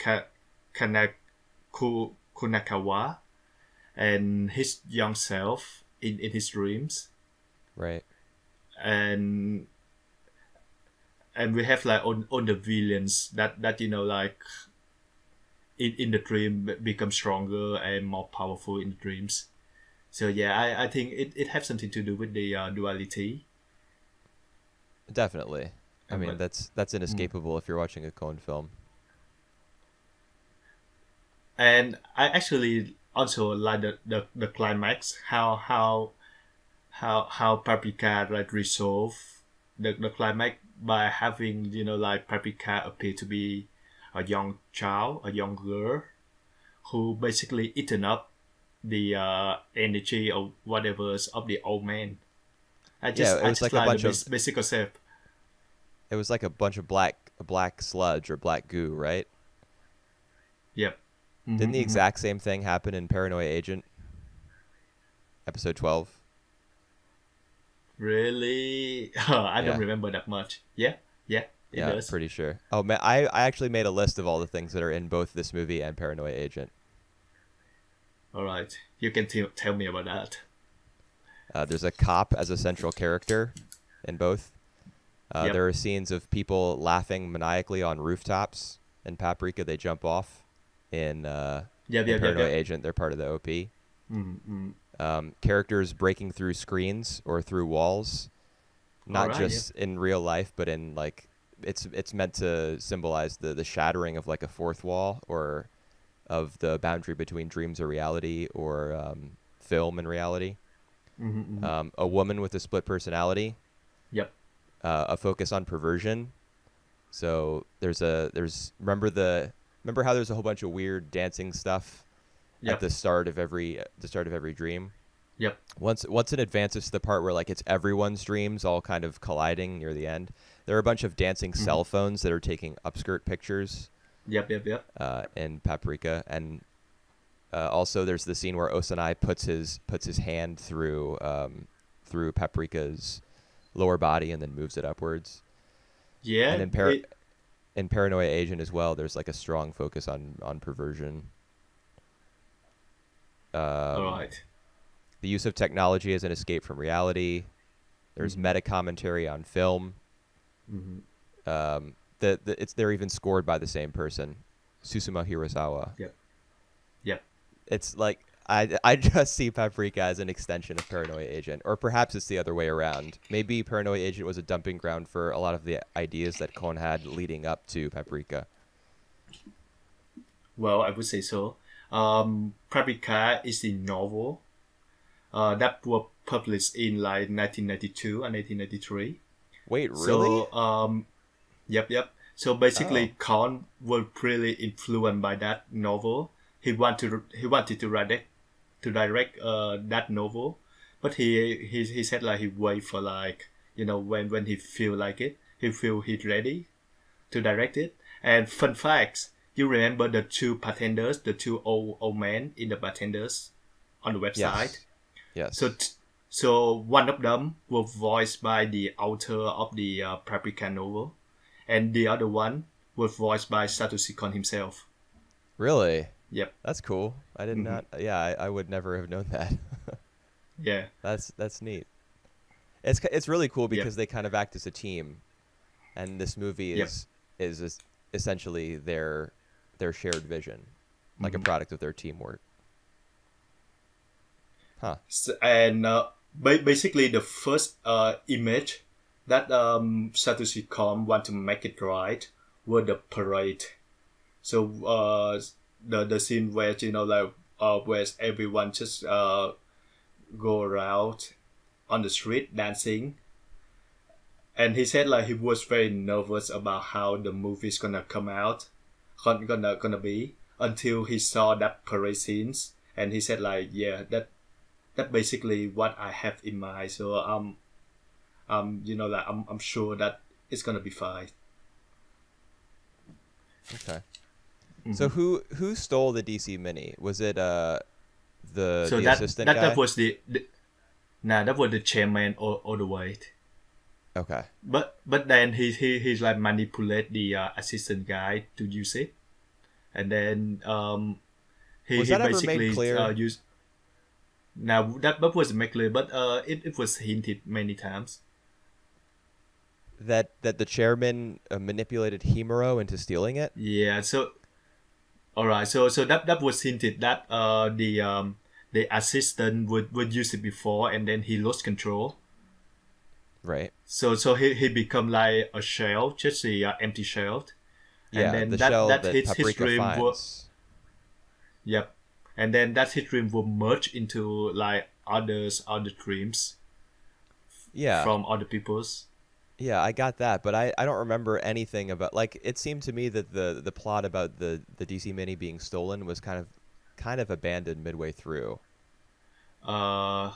Kunakawa and his young self in his dreams, Right. and we have like all the villains that like in the dream become stronger and more powerful in the dreams. So yeah, I think it has something to do with the duality. Definitely. I mean, But that's inescapable if you're watching a Kon film. and I actually also like the climax, how Paprika like resolve the climax by having like Paprika appear to be a young child, a young girl who basically eaten up the energy or whatever of the old man. I Yeah, just it I was just like a like the bunch of basic concept. it was like a bunch of black sludge or black goo, right? Yep. Didn't the Mm-hmm. exact same thing happen in Paranoia Agent episode 12? Really? I don't Yeah. remember that much. Yeah, yeah, it Yeah, does. pretty sure. Oh man, I actually made a list of all the things that are in both this movie and Paranoia Agent. All right, you can tell me about that. There's a cop as a central character in both. Yep. There are scenes of people laughing maniacally on rooftops. In Paprika, they jump off. In Yep. in Yep. Yep. Paranoia Yep. Agent, they're part of the OP. Mm-hmm. Characters breaking through screens or through walls, All not right. Yep. just in real life, but in like it's meant to symbolize the shattering of like a fourth wall or of the boundary between dreams or reality or film and reality. Mm-hmm. Mm-hmm. A woman with a split personality, Yep. a focus on perversion. So remember how there's a whole bunch of weird dancing stuff at Yep. the start of every dream. Yep. Once it advances to the part where like it's everyone's dreams all kind of colliding near the end, there are a bunch of dancing Mm-hmm. cell phones that are taking upskirt pictures Yep. Yep. Yep. in Paprika, and also there's the scene where Osanai puts his hand through Paprika's lower body and then moves it upwards. And Yeah. It. in Paranoia Agent as well, there's like a strong focus on perversion. All Um, right. the use of technology as an escape from reality. There's Mm-hmm. meta commentary on film. Mm-hmm. They're even scored by the same person, Susuma Hirasawa. Yep. Yep. It's like I just see Paprika as an extension of Paranoia Agent, or perhaps it's the other way around. Maybe Paranoia Agent was a dumping ground for a lot of the ideas that Kon had leading up to Paprika. Well, I would say so. Paprika is a novel that was published in like 1992 and 1993. Wait, really? So yep, yep. So Oh, basically, Khan was really influenced by that novel. He wanted to direct that novel, but he said like he wait for like when he feel like it, he feel he's ready to direct it. And fun facts, you remember the two bartenders, the two old men in the bartenders on the website. Yes. So so one of them was voiced by the author of the Paprika novel, and the other one was voiced by Satoshi Kon himself. Really? Yep. That's cool. I did not. Yeah, I would never have known that. Yeah. That's neat. It's really cool Yep. because they kind of act as a team, and this movie Yep. is essentially their shared vision, like a product of their teamwork. Huh. And basically, the first image that Satoshi Kon want to make it right was the parade. So the scene where where everyone just go around on the street dancing, and he said like he was very nervous about how the movie's gonna come out, gonna be, until he saw that parade scenes, and he said like, yeah, that basically what I have in mind. So I'm sure that it's gonna be fine. Okay. So who stole the DC Mini? Was it the assistant guy? That was that was the chairman all the way. Okay. But then he's like manipulate the assistant guy to use it, and then he Was that ever basically made clear? used. Now that was made clear, but it was hinted many times. That the chairman manipulated Himuro into stealing it? Yeah. So all right. So that was hinted that the assistant would use it before, and then he lost control. Right. So he become like a shell, just a empty shell. Yeah, And then the shell that his Paprika dream finds. Yep. And then that his dream will merge into like other dreams Yeah. from other people's. Yeah, I got that, but I don't remember anything about, like, it seemed to me that the plot about the DC Mini being stolen was kind of abandoned midway through. Yeah,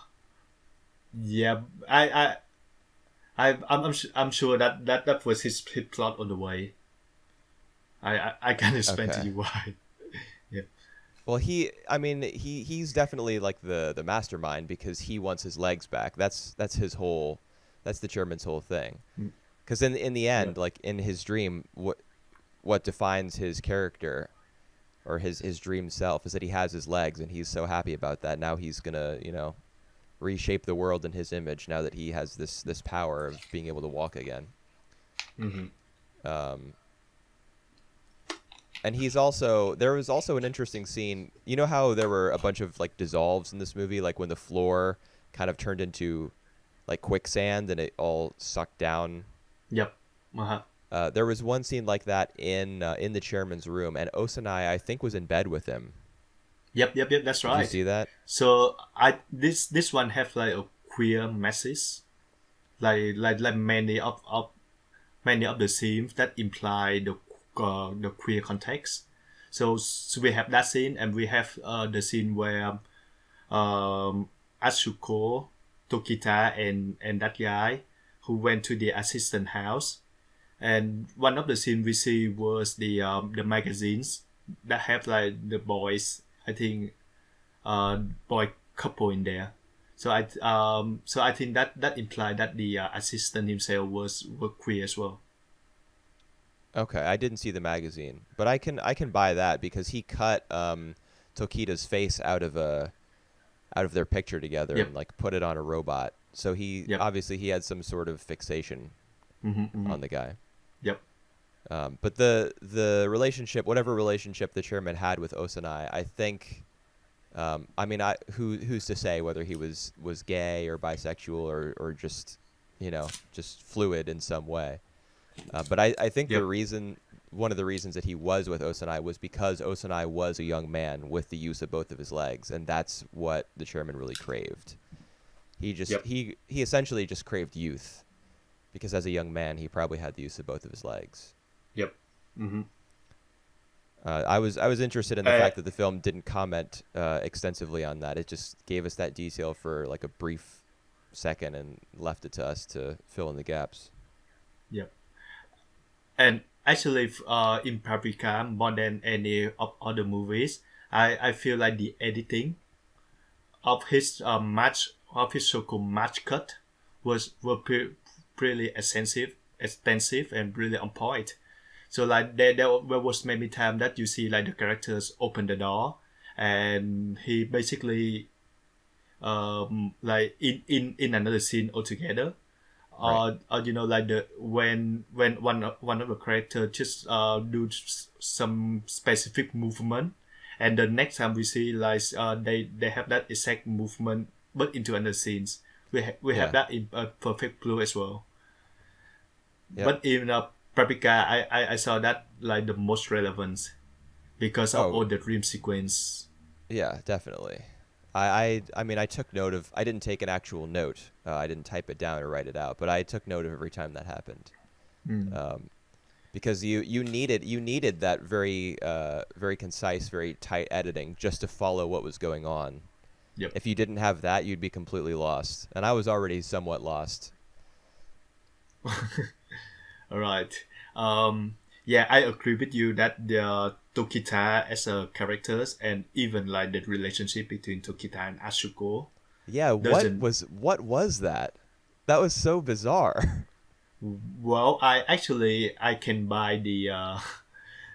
I'm sure that was his plot on the way. I can explain to Okay. you why. Yeah. Well, he's definitely like the mastermind because he wants his legs back. That's the chairman's whole thing. Because in the end, Yeah. like in his dream, what defines his character or his dream self is that he has his legs, and he's so happy about that. Now he's gonna reshape the world in his image now that he has this power of being able to walk again. And there was also an interesting scene. You know how there were a bunch of like dissolves in this movie, like when the floor kind of turned into like quicksand and it all sucked down. Yep. There was one scene like that in the chairman's room, and Osanai, I think, was in bed with him. Yep. That's right. Did you see that? So this one have like a queer message, like many of the scenes that imply the queer context. So we have that scene, and we have the scene where Atsuko, Tokita, and that guy who went to the assistant house. And one of the scenes we see was the magazines that have like the boys, I think, boy couple in there. So I think that implied that the assistant himself was queer as well. Okay, I didn't see the magazine, but I can buy that because he cut Tokita's face out of their picture together and like put it on a robot. So obviously he had some sort of fixation on the guy. Yep. But the relationship, whatever relationship the chairman had with Osanai, I think, who's to say whether he was gay or bisexual or just fluid in some way. But I think one of the reasons that he was with Osanai was because Osanai was a young man with the use of both of his legs, and that's what the chairman really craved. He essentially just craved youth, because as a young man he probably had the use of both of his legs. Yep. I was interested in the fact that the film didn't comment extensively on that. It just gave us that detail for like a brief second and left it to us to fill in the gaps. Yep. And actually, in Paprika, more than any of other movies, I feel like the editing of his match of his so-called match cut were pretty extensive and really on point. So like there was many times that you see like the characters open the door, and he basically like in another scene altogether, Right. or like the when one of the characters just do some specific movement, and the next time we see like they have that exact movement but into another scenes. We have Yeah. that in Perfect Blue as well. Yep. But in Paprika, I saw that like the most relevant because of Oh, all the dream sequence. yeah, definitely. I mean, I took note of. I didn't take an actual note. I didn't type it down or write it out, but I took note of every time that happened. Mm. Um, because you needed that very concise, very tight editing just to follow what was going on. Yep. If you didn't have that, you'd be completely lost. And I was already somewhat lost. All right. Yeah, I agree with you that the Tokita as a characters and even like the relationship between Tokita and Asuko Yeah, doesn't. what was that? That was so bizarre. Well, I can buy the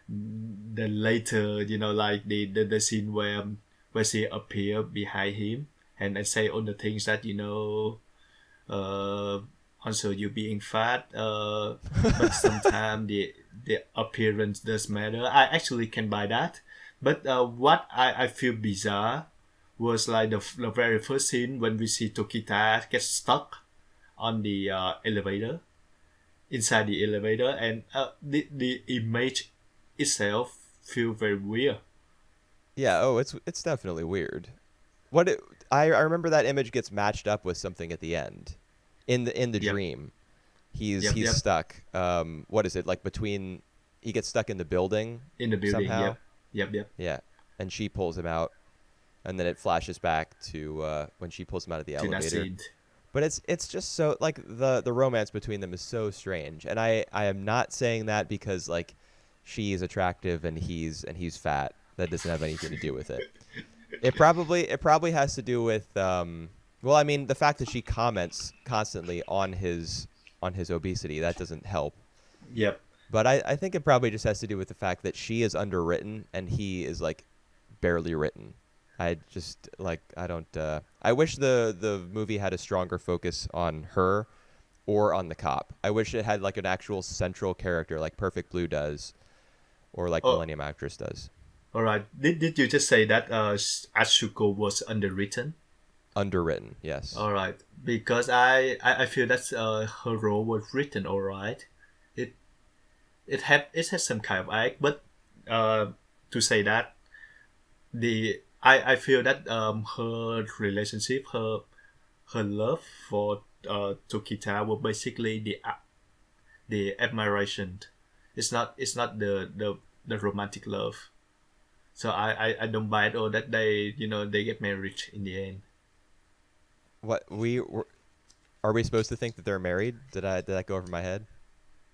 later, like the scene where she appear behind him and say all the things that uh also you being fat, but sometimes the appearance does matter. I actually can buy that, but what I feel bizarre was like the very first scene when we see Tokita get stuck on the elevator, inside the elevator, and the image itself feel very weird. Yeah, oh, it's definitely weird. What it, I remember that image gets matched up with something at the end. In the Yep, dream, he's yep, he's yep. stuck. What is it? Like between he gets stuck in the building In the building, somehow. yep, yep, yep. Yeah. And she pulls him out, and then it flashes back to when she pulls him out of the To that elevator. scene. But it's just so like the romance between them is so strange. And I am not saying that because like she's attractive and he's fat. That doesn't have anything to do with it. It probably has to do with well, I mean, the fact that she comments constantly on his obesity, that doesn't help. Yep. But I think it probably just has to do with the fact that she is underwritten and he is like barely written. I just like I don't I wish the movie had a stronger focus on her or on the cop. I wish it had like an actual central character like Perfect Blue does or like Oh, Millennium Actress does. all right. Did you just say that Asuko was underwritten? Underwritten, yes. All right, because I feel that her role was written all right. It it has some kind of act, but uh, to say that I feel that her relationship, her love for Tokita was basically the admiration. It's not the romantic love. So I don't buy it or that they get married in the end. What are we supposed to think that they're married? Did that go over my head?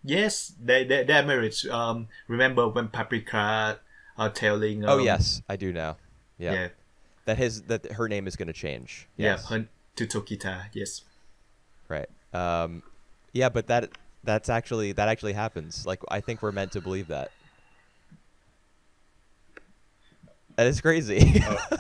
Yes, they're married. Remember when Paprika telling Oh yes, I do now. Yeah. yeah, That her name is going to change. yeah, Yes. her to Tokita. Yes. Right. Yeah, but that actually happens. Like I think we're meant to believe that. That is crazy. Oh,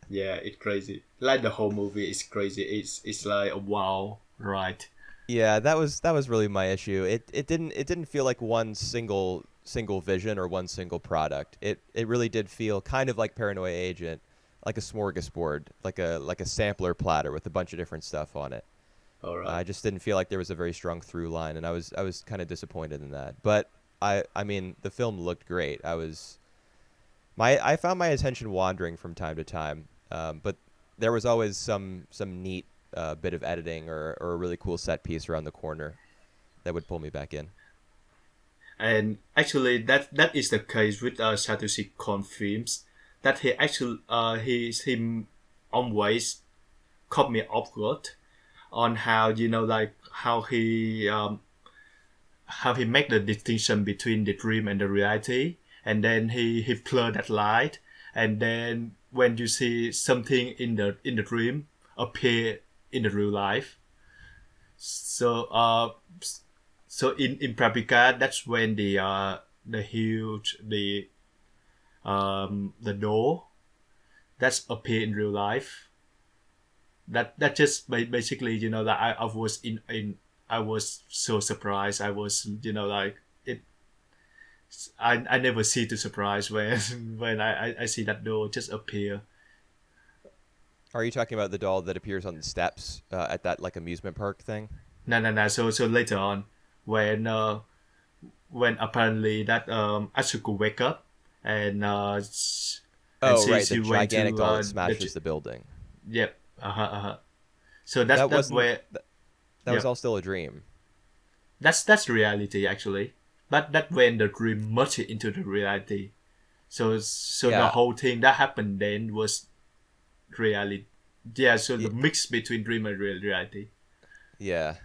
yeah, it's crazy. Like the whole movie is crazy. It's like wow, right? Yeah, that was really my issue. It didn't feel like one single vision or one single product. It really did feel kind of like Paranoia Agent, like a smorgasbord, like a sampler platter with a bunch of different stuff on it. All I right. just didn't feel like there was a very strong through line, and I was kind of disappointed in that. But I mean, the film looked great. I found my attention wandering from time to time, but there was always some neat bit of editing or a really cool set piece around the corner that would pull me back in. And actually, that is the case with Satoshi Kon films. That he actually he always caught me off guard on how like how he how he make the distinction between the dream and the reality, and then he blur that light, and then when you see something in the dream appear in the real life. So in Paprika, that's when the huge the door that's appear in real life. That just basically, you know, that I was in I was so surprised. I was, you know, like it. I never see the surprise when when I see that door just appear. Are you talking about the doll that appears on the steps at that like amusement park thing? No. So later on, when when apparently that Asuko wake up and and Oh, right, the she went gigantic to doll that smashes the building. yep, so that's That that wasn't. where That was yep, all still a dream. that's reality actually, but that when the dream merged into the reality. So the Yeah. whole thing that happened then was reality. Yeah, so the y- mix between dream and reality. Yeah.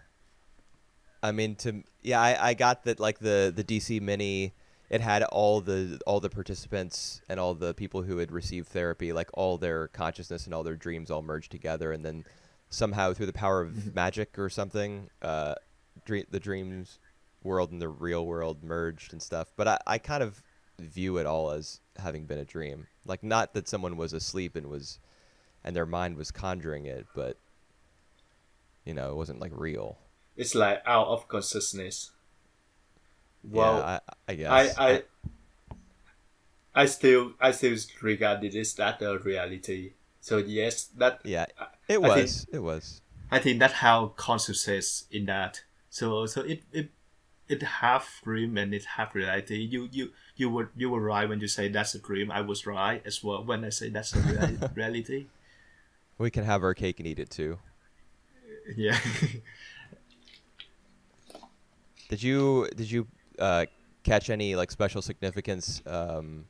I mean, I got that like the DC mini, it had all the participants and all the people who had received therapy, like all their consciousness and all their dreams all merged together, and then somehow through the power of magic or something, the dreams world and the real world merged and stuff. But I kind of view it all as having been a dream, like not that someone was asleep and their mind was conjuring it, but it wasn't like real. It's like out of consciousness. Well, Yeah, I I guess. I I still regard it as that a reality. So yes, that Yeah, I it I think was. It was. I think that's how consciousness in that. So it half dream and it half reality. You were right when you say that's a dream. I was right as well when I say that's a reality. We can have our cake and eat it too. Yeah. Did you catch any like special significance of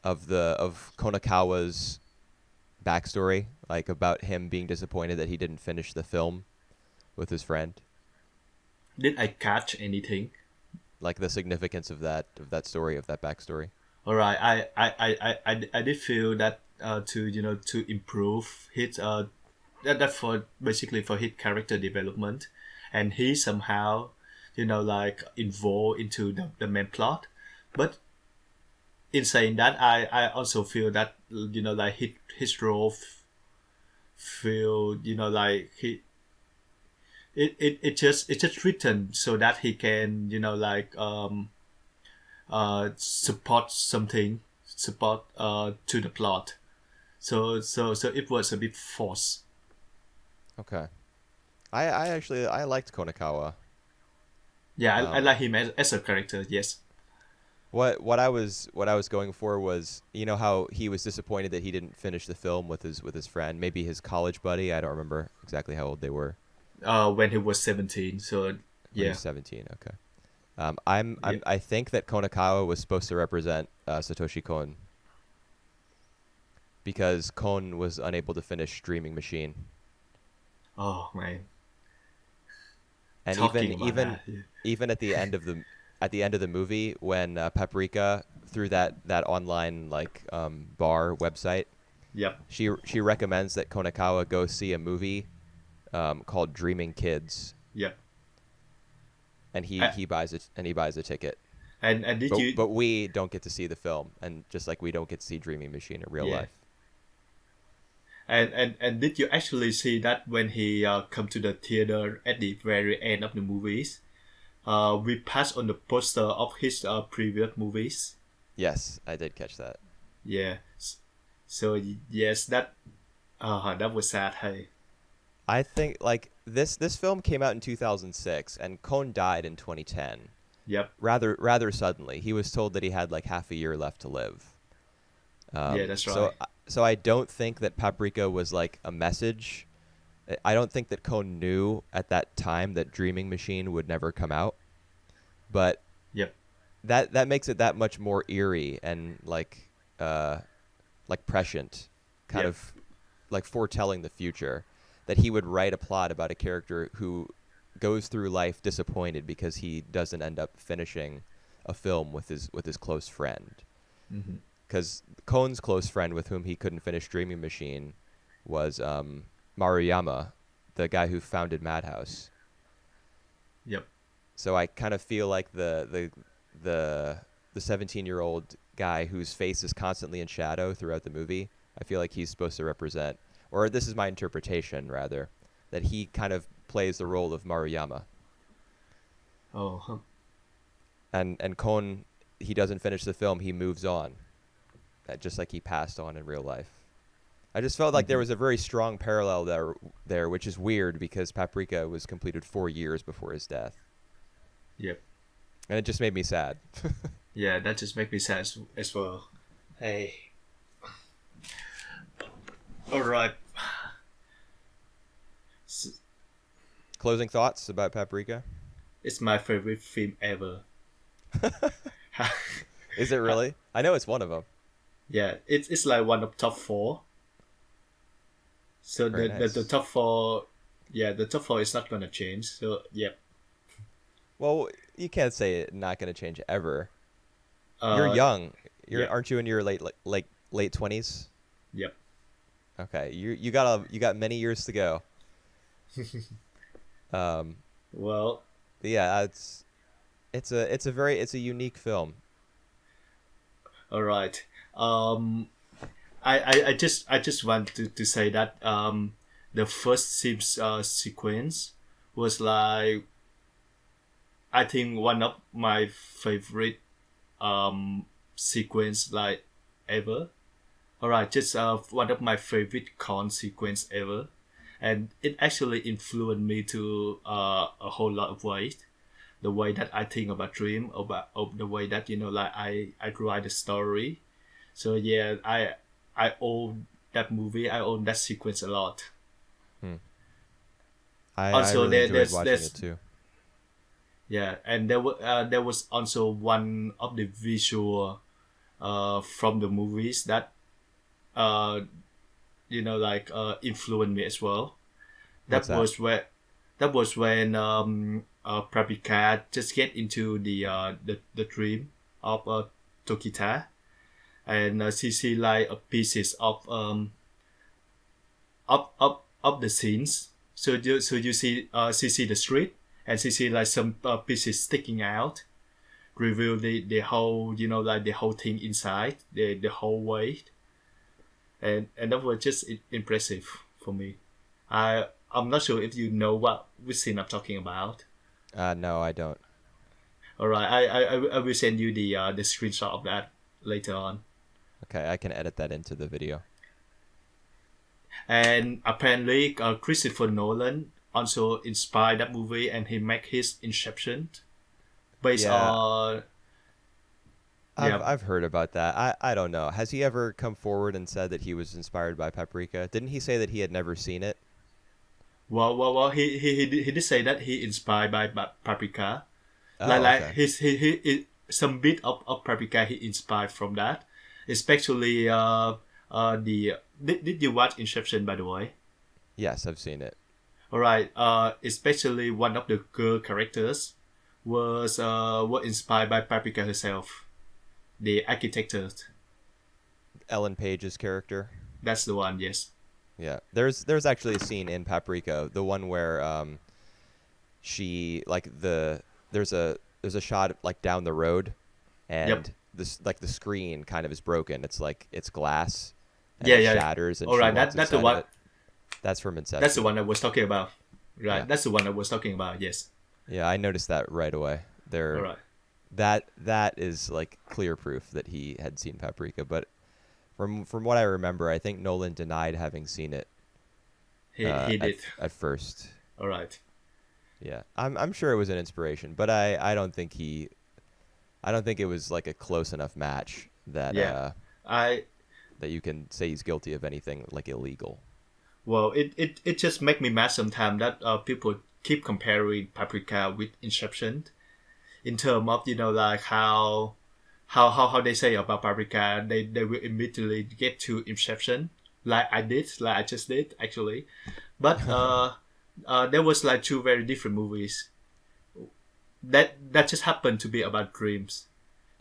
Konakawa's backstory, like about him being disappointed that he didn't finish the film with his friend? Did I catch anything? Like the significance of that story, of that backstory. All right. I did feel that to you know to improve his that for basically for his character development, and he somehow like involved into the main plot, but in saying that I also feel that like his role feel like it's just written so that he can support something support to the plot, so it was a bit forced. Okay. I actually I liked Konakawa. Yeah, I Um, like him as a character. Yes. what I was going for was, how he was disappointed that he didn't finish the film with his friend, maybe his college buddy. I don't remember exactly how old they were. When he was 17. So When he yeah, was 17. Okay. yeah. I think that Konakawa was supposed to represent Satoshi Kon because Kon was unable to finish Dreaming Machine, Oh man, and talking about that. Yeah. even at the end of the movie when Paprika through that online like bar website, Yep. she recommends that Konakawa go see a movie called Dreaming Kids, Yep. and Uh, he buys a ticket. and did you? But we don't get to see the film, and just like we don't get to see Dreaming Machine in real Yeah. life. And did you actually see that when he come to the theater at the very end of the movies? We passed on the poster of his previous movies. Yes, I did catch that. Yeah. So yes, that was sad. Hey. I think like this film came out in 2006, and Kon died in 2010. Yep. Rather suddenly. He was told that he had like half a year left to live. Yeah, that's So right. so I don't think that Paprika was like a message. I don't think that Kon knew at that time that Dreaming Machine would never come out. But Yep. that makes it that much more eerie and like prescient, kind Yep. of like foretelling the future, that he would write a plot about a character who goes through life disappointed because he doesn't end up finishing a film with his close friend. Because Kon's close friend with whom he couldn't finish Dreaming Machine was Maruyama, the guy who founded Madhouse. Yep. So I kind of feel like the 17-year-old guy whose face is constantly in shadow throughout the movie, I feel like he's supposed to represent, or this is my interpretation rather, that he kind of plays the role of Maruyama. Oh. Huh. And Kon, he doesn't finish the film, he moves on, just like he passed on in real life. I just felt like there was a very strong parallel there, which is weird because Paprika was completed 4 years before his death. Yep. And it just made me sad. Yeah, that just made me sad as well. Hey. All right. Closing thoughts about Paprika? It's my favorite film ever. Is it really? I know it's one of them. Yeah, it's like one of top 4. So the top 4, the top 4 is not gonna change. So yep. Well, you can't say it's not gonna change ever. You're young. Aren't you in your late 20s? Yep. Okay, you got many years to go. Well. Yeah, it's a unique film. All right. I just want to say that the first sequence was like, I think one of my favorite sequence like ever. All right, just one of my favorite Kon sequence ever, and it actually influenced me to a whole lot of ways. The way that I think about dream, about the way that like I write a story. So yeah, I own that movie. I own that sequence a lot. I really enjoyed watching it too. Yeah, and there was also one of the visual from the movies that influenced me as well. That was when Paprika just get into the dream of Tokita, and she see like pieces of the scenes. So you see she see the street, and she see like some pieces sticking out, reveal the whole the whole thing inside the whole way, and that was just impressive for me. I'm not sure if you know which scene I'm talking about. No, I don't. All right, I will send you the screenshot of that later on. Okay, I can edit that into the video. And apparently, Christopher Nolan also inspired that movie, and he made his Inception based on. I've heard about that. I don't know. Has he ever come forward and said that he was inspired by Paprika? Didn't he say that he had never seen it? Well. He did say that he inspired by Paprika. Oh, like okay. he some bit of Paprika he inspired from that, especially did you watch Inception, by the way? Yes, I've seen it. All right. Especially one of the girl characters was inspired by Paprika herself, the architect. Ellen Page's character. That's the one. Yes. Yeah, there's actually a scene in Paprika, the one where she there's a shot like down the road, and this like the screen kind of is broken. It's like it's glass. And it shatters. And all right, that's the one. That's from Inception. That's the one I was talking about. Right, Yeah. That's the one I was talking about. Yes. Yeah, I noticed that right away. All right. That is like clear proof that he had seen Paprika, but from what I remember, I think Nolan denied having seen it. He did at first. All right. Yeah, I'm sure it was an inspiration, but I don't think it was like a close enough match that that you can say he's guilty of anything like illegal. Well, it just make me mad sometimes that people keep comparing Paprika with Inception, in terms of like how they say about Paprika, they will immediately get to Inception, like I just did actually, but there was like two very different movies that just happened to be about dreams,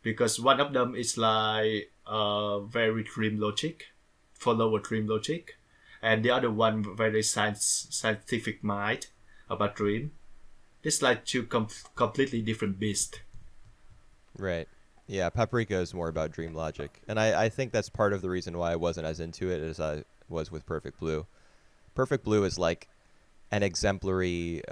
because one of them is like very dream logic, follow a dream logic, and the other one very scientific mind about dream. It's like two completely different beasts. Right. Yeah, Paprika is more about dream logic. And I think that's part of the reason why I wasn't as into it as I was with Perfect Blue. Perfect Blue is like an exemplary,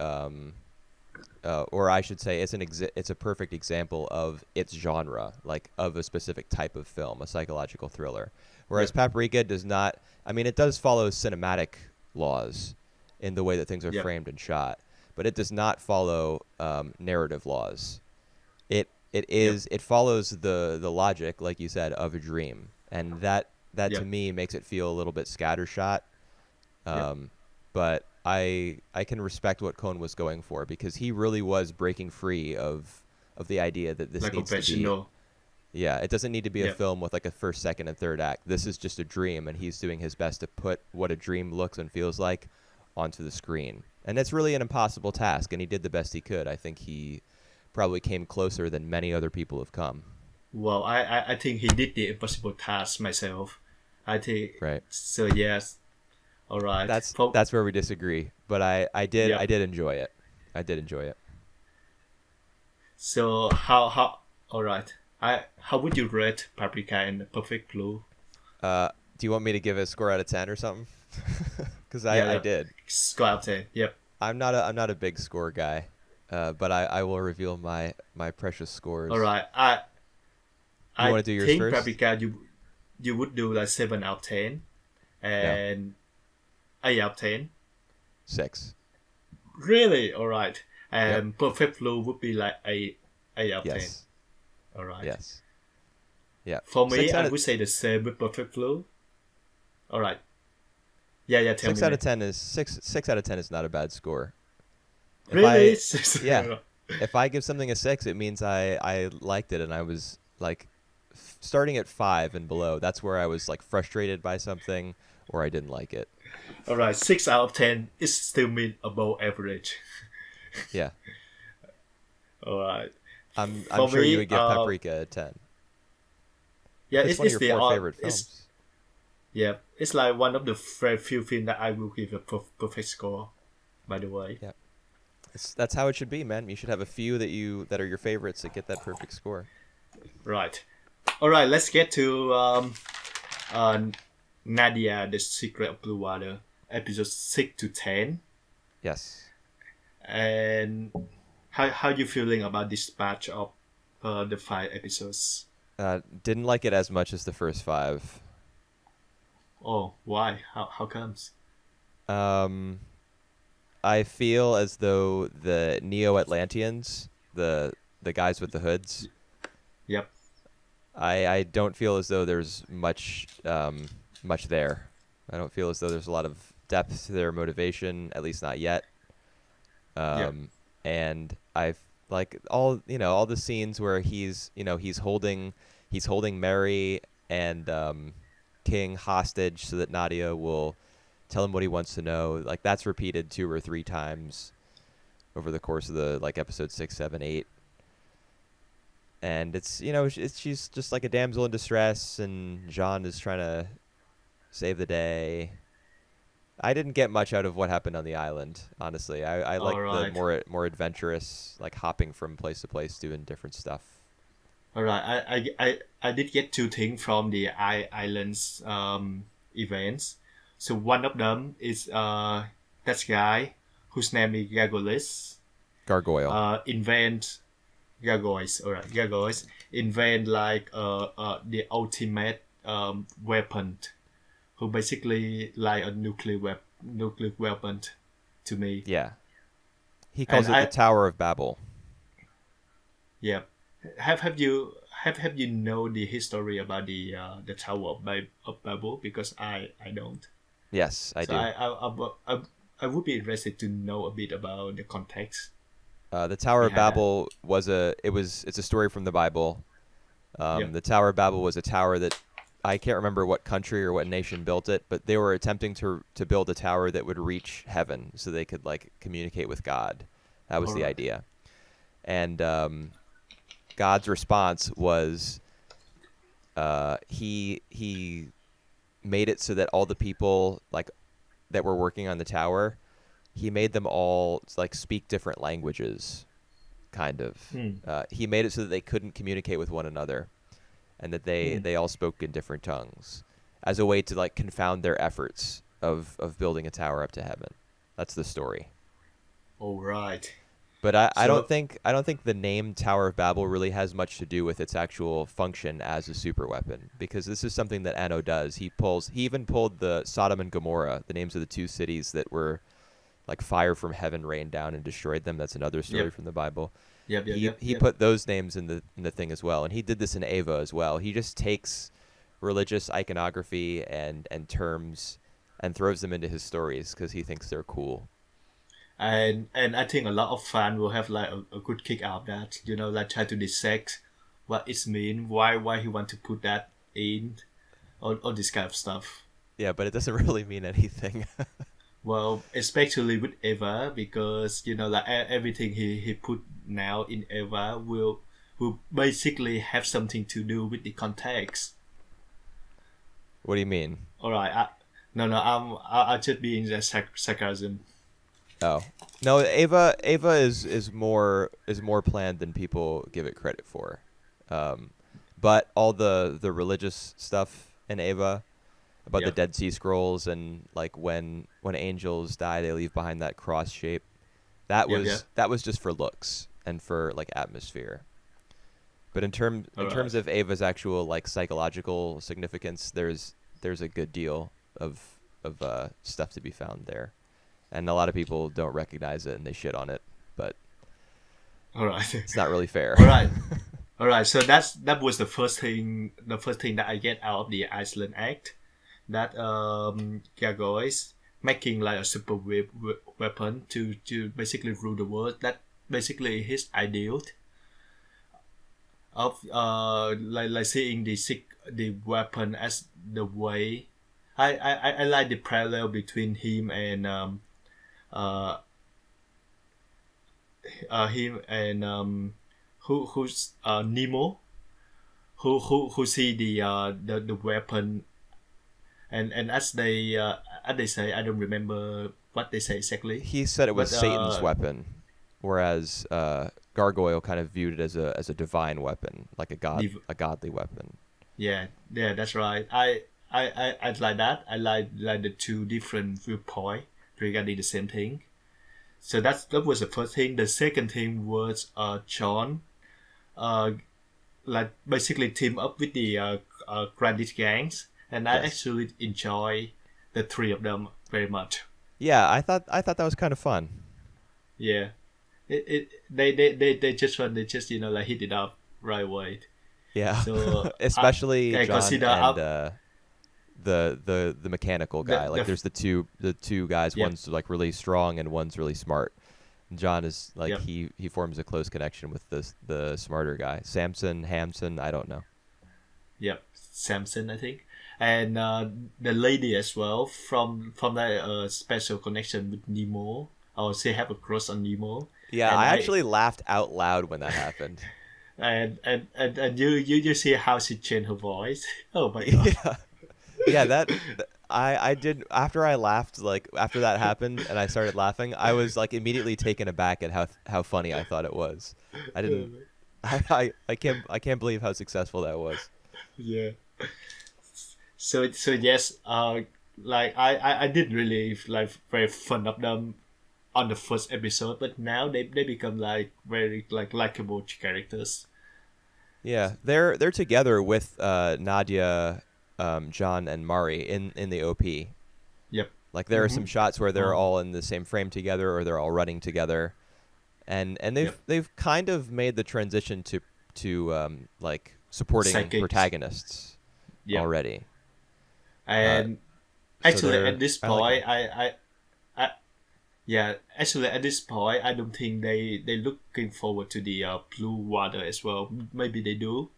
or I should say, it's a perfect example of its genre, like of a specific type of film, a psychological thriller. Whereas Paprika does not. I mean, it does follow cinematic laws in the way that things are framed and shot, but it does not follow narrative laws. It follows the logic, like you said, of a dream, and that to me makes it feel a little bit scattershot. But I can respect what Kon was going for, because he really was breaking free of the idea that this like needs to be. Yeah, it doesn't need to be a film with like a first, second, and third act. This is just a dream, and he's doing his best to put what a dream looks and feels like onto the screen. And it's really an impossible task, and he did the best he could. I think he probably came closer than many other people have come. Well, I think he did the impossible task myself. I think right. So yes, all right. That's where we disagree. But I did enjoy it. I did enjoy it. So how all right. How would you rate Paprika and Perfect Blue? Do you want me to give it a score out of 10 or something? Because I did. Score out of 10. Yep. I'm not a big score guy. But I will reveal my precious scores. All right. You want to do yours first? I think Paprika, you would do like 7 out of 10, and 8 out of 10. 6. Really? All right. And Perfect Blue would be like 8 out of 10. All right. Yes. Yeah. For me, I would say the same with Perfect Blue. All right. Yeah. Tell me. 6 out of 10 is 6 out of 10 is not a bad score. Really? If I give something a 6, it means I liked it, and I was like starting at 5 and below. That's where I was like frustrated by something, or I didn't like it. All right, 6 out of 10 is still mean above average. Yeah. All right. I'm sure you would give Paprika a 10. Yeah, it's one of your 4 favorite films. It's like one of the very few films that I will give a perfect score. By the way. Yeah. That's how it should be, man. You should have a few that are your favorites that get that perfect score. Right. All right. Let's get to Nadia, The Secret of Blue Water, episode 6 to 10. Yes. And how you feeling about this batch of the 5 episodes? Didn't like it as much as the first 5. Oh, why? How comes? I feel as though the Neo-Atlanteans, the guys with the hoods. Yep. I don't feel as though there's much there. I don't feel as though there's a lot of depth to their motivation, at least not yet. And I've like all the scenes where he's holding Mary and King hostage so that Nadia will tell him what he wants to know. Like that's repeated 2 or 3 times over the course of the like episode 6, 7, 8. And it's she's just like a damsel in distress, and Jean is trying to save the day. I didn't get much out of what happened on the island, honestly. I like the more adventurous, like hopping from place to place, doing different stuff. All right, I did get 2 things from the islands events. So one of them is that guy whose name is Gargoyle. Gargoyles invent like the ultimate weapon, who basically like a nuclear weapon to me. Yeah. He calls it the Tower of Babel. Yeah. Have you know the history about the Tower of Babel? Because I don't. Yes, I do. I would be interested to know a bit about the context. The Tower of Babel it's a story from the Bible. The Tower of Babel was a tower that I can't remember what country or what nation built it, but they were attempting to build a tower that would reach heaven, so they could like communicate with God. That was All the right. idea. And God's response was he made it so that all the people like that were working on the tower, he made them all like speak different languages, kind of. Hmm. He made it so that they couldn't communicate with one another, and that Hmm. they all spoke in different tongues, as a way to like confound their efforts of building a tower up to heaven. That's the story. All right. But I So, don't think the name Tower of Babel really has much to do with its actual function as a super weapon, because this is something that Anno does. He even pulled the Sodom and Gomorrah, the names of the two cities that were like fire from heaven rained down and destroyed them. That's another story yep, from the Bible. yep, yep, yep, He yep. put those names in the thing as well, and he did this in Ava as well. He just takes religious iconography and terms and throws them into his stories because he thinks they're cool. And I think a lot of fans will have like a good kick out of that. Like try to dissect what it mean, why he want to put that in, all this kind of stuff. Yeah, but it doesn't really mean anything. Well, especially with Eva, because like everything he put now in Eva will basically have something to do with the context. What do you mean? All right, no, I just being the sarcasm. Oh no, Ava is more planned than people give it credit for. But all the religious stuff in Ava about the Yep, Dead Sea Scrolls, and like when angels die they leave behind that cross shape, yep, yep. that was just for looks and for like atmosphere. But All in right, terms of Ava's actual like psychological significance, there's a good deal of stuff to be found there, and a lot of people don't recognize it and they shit on it, but all right, it's not really fair. all right. All right, so that was the first thing. The first thing that I get out of the Iceland Act, that Gargoyles making like a weapon to basically rule the world. That basically his ideal of like seeing the weapon as the way. I like the parallel between him and uh who's Nemo, who see the weapon, and as they say, I don't remember what they say exactly, He said it was but Satan's weapon, whereas Gargoyle kind of viewed it as a divine weapon, like the, a godly weapon. yeah, that's right. I like that. I like the two different viewpoint regarding the same thing. So that was the first thing. The second thing was John uh like basically team up with the Grandit gangs, and I Yes. actually enjoy the three of them very much. Yeah, I thought that was kind of fun. Yeah, they just run, they just like hit it up right away. Yeah, So especially I John consider and up the mechanical guy. Like there's the two guys. yep, One's like really strong and one's really smart. And John is like yep, he forms a close connection with the smarter guy. Samson, Hamson, I don't know. yep, Samson, I think, and the lady as well from that special connection with Nemo. I would say have a crush on Nemo, Yeah, and I I actually laughed out loud when that happened. and you see how she changed her voice. Oh my god. Yeah. Yeah, I did after I laughed, like after that happened and I started laughing, I was like immediately taken aback at how funny I thought it was. I didn't I can't believe how successful that was. Yeah. So yes, like I didn't really like very fond of them on the first episode, but now they become like very like likable characters. Yeah, they're together with Nadia, John and Mari in the OP. Yep. Like there are some shots where they're Oh. all in the same frame together or they're all running together. And Yep. they've kind of made the transition to like supporting Sidekicks. protagonists Yep. already. And So actually, they're at this I like point, them. I yeah, actually at this point, I don't think they looking forward to the blue water as well. Maybe they do,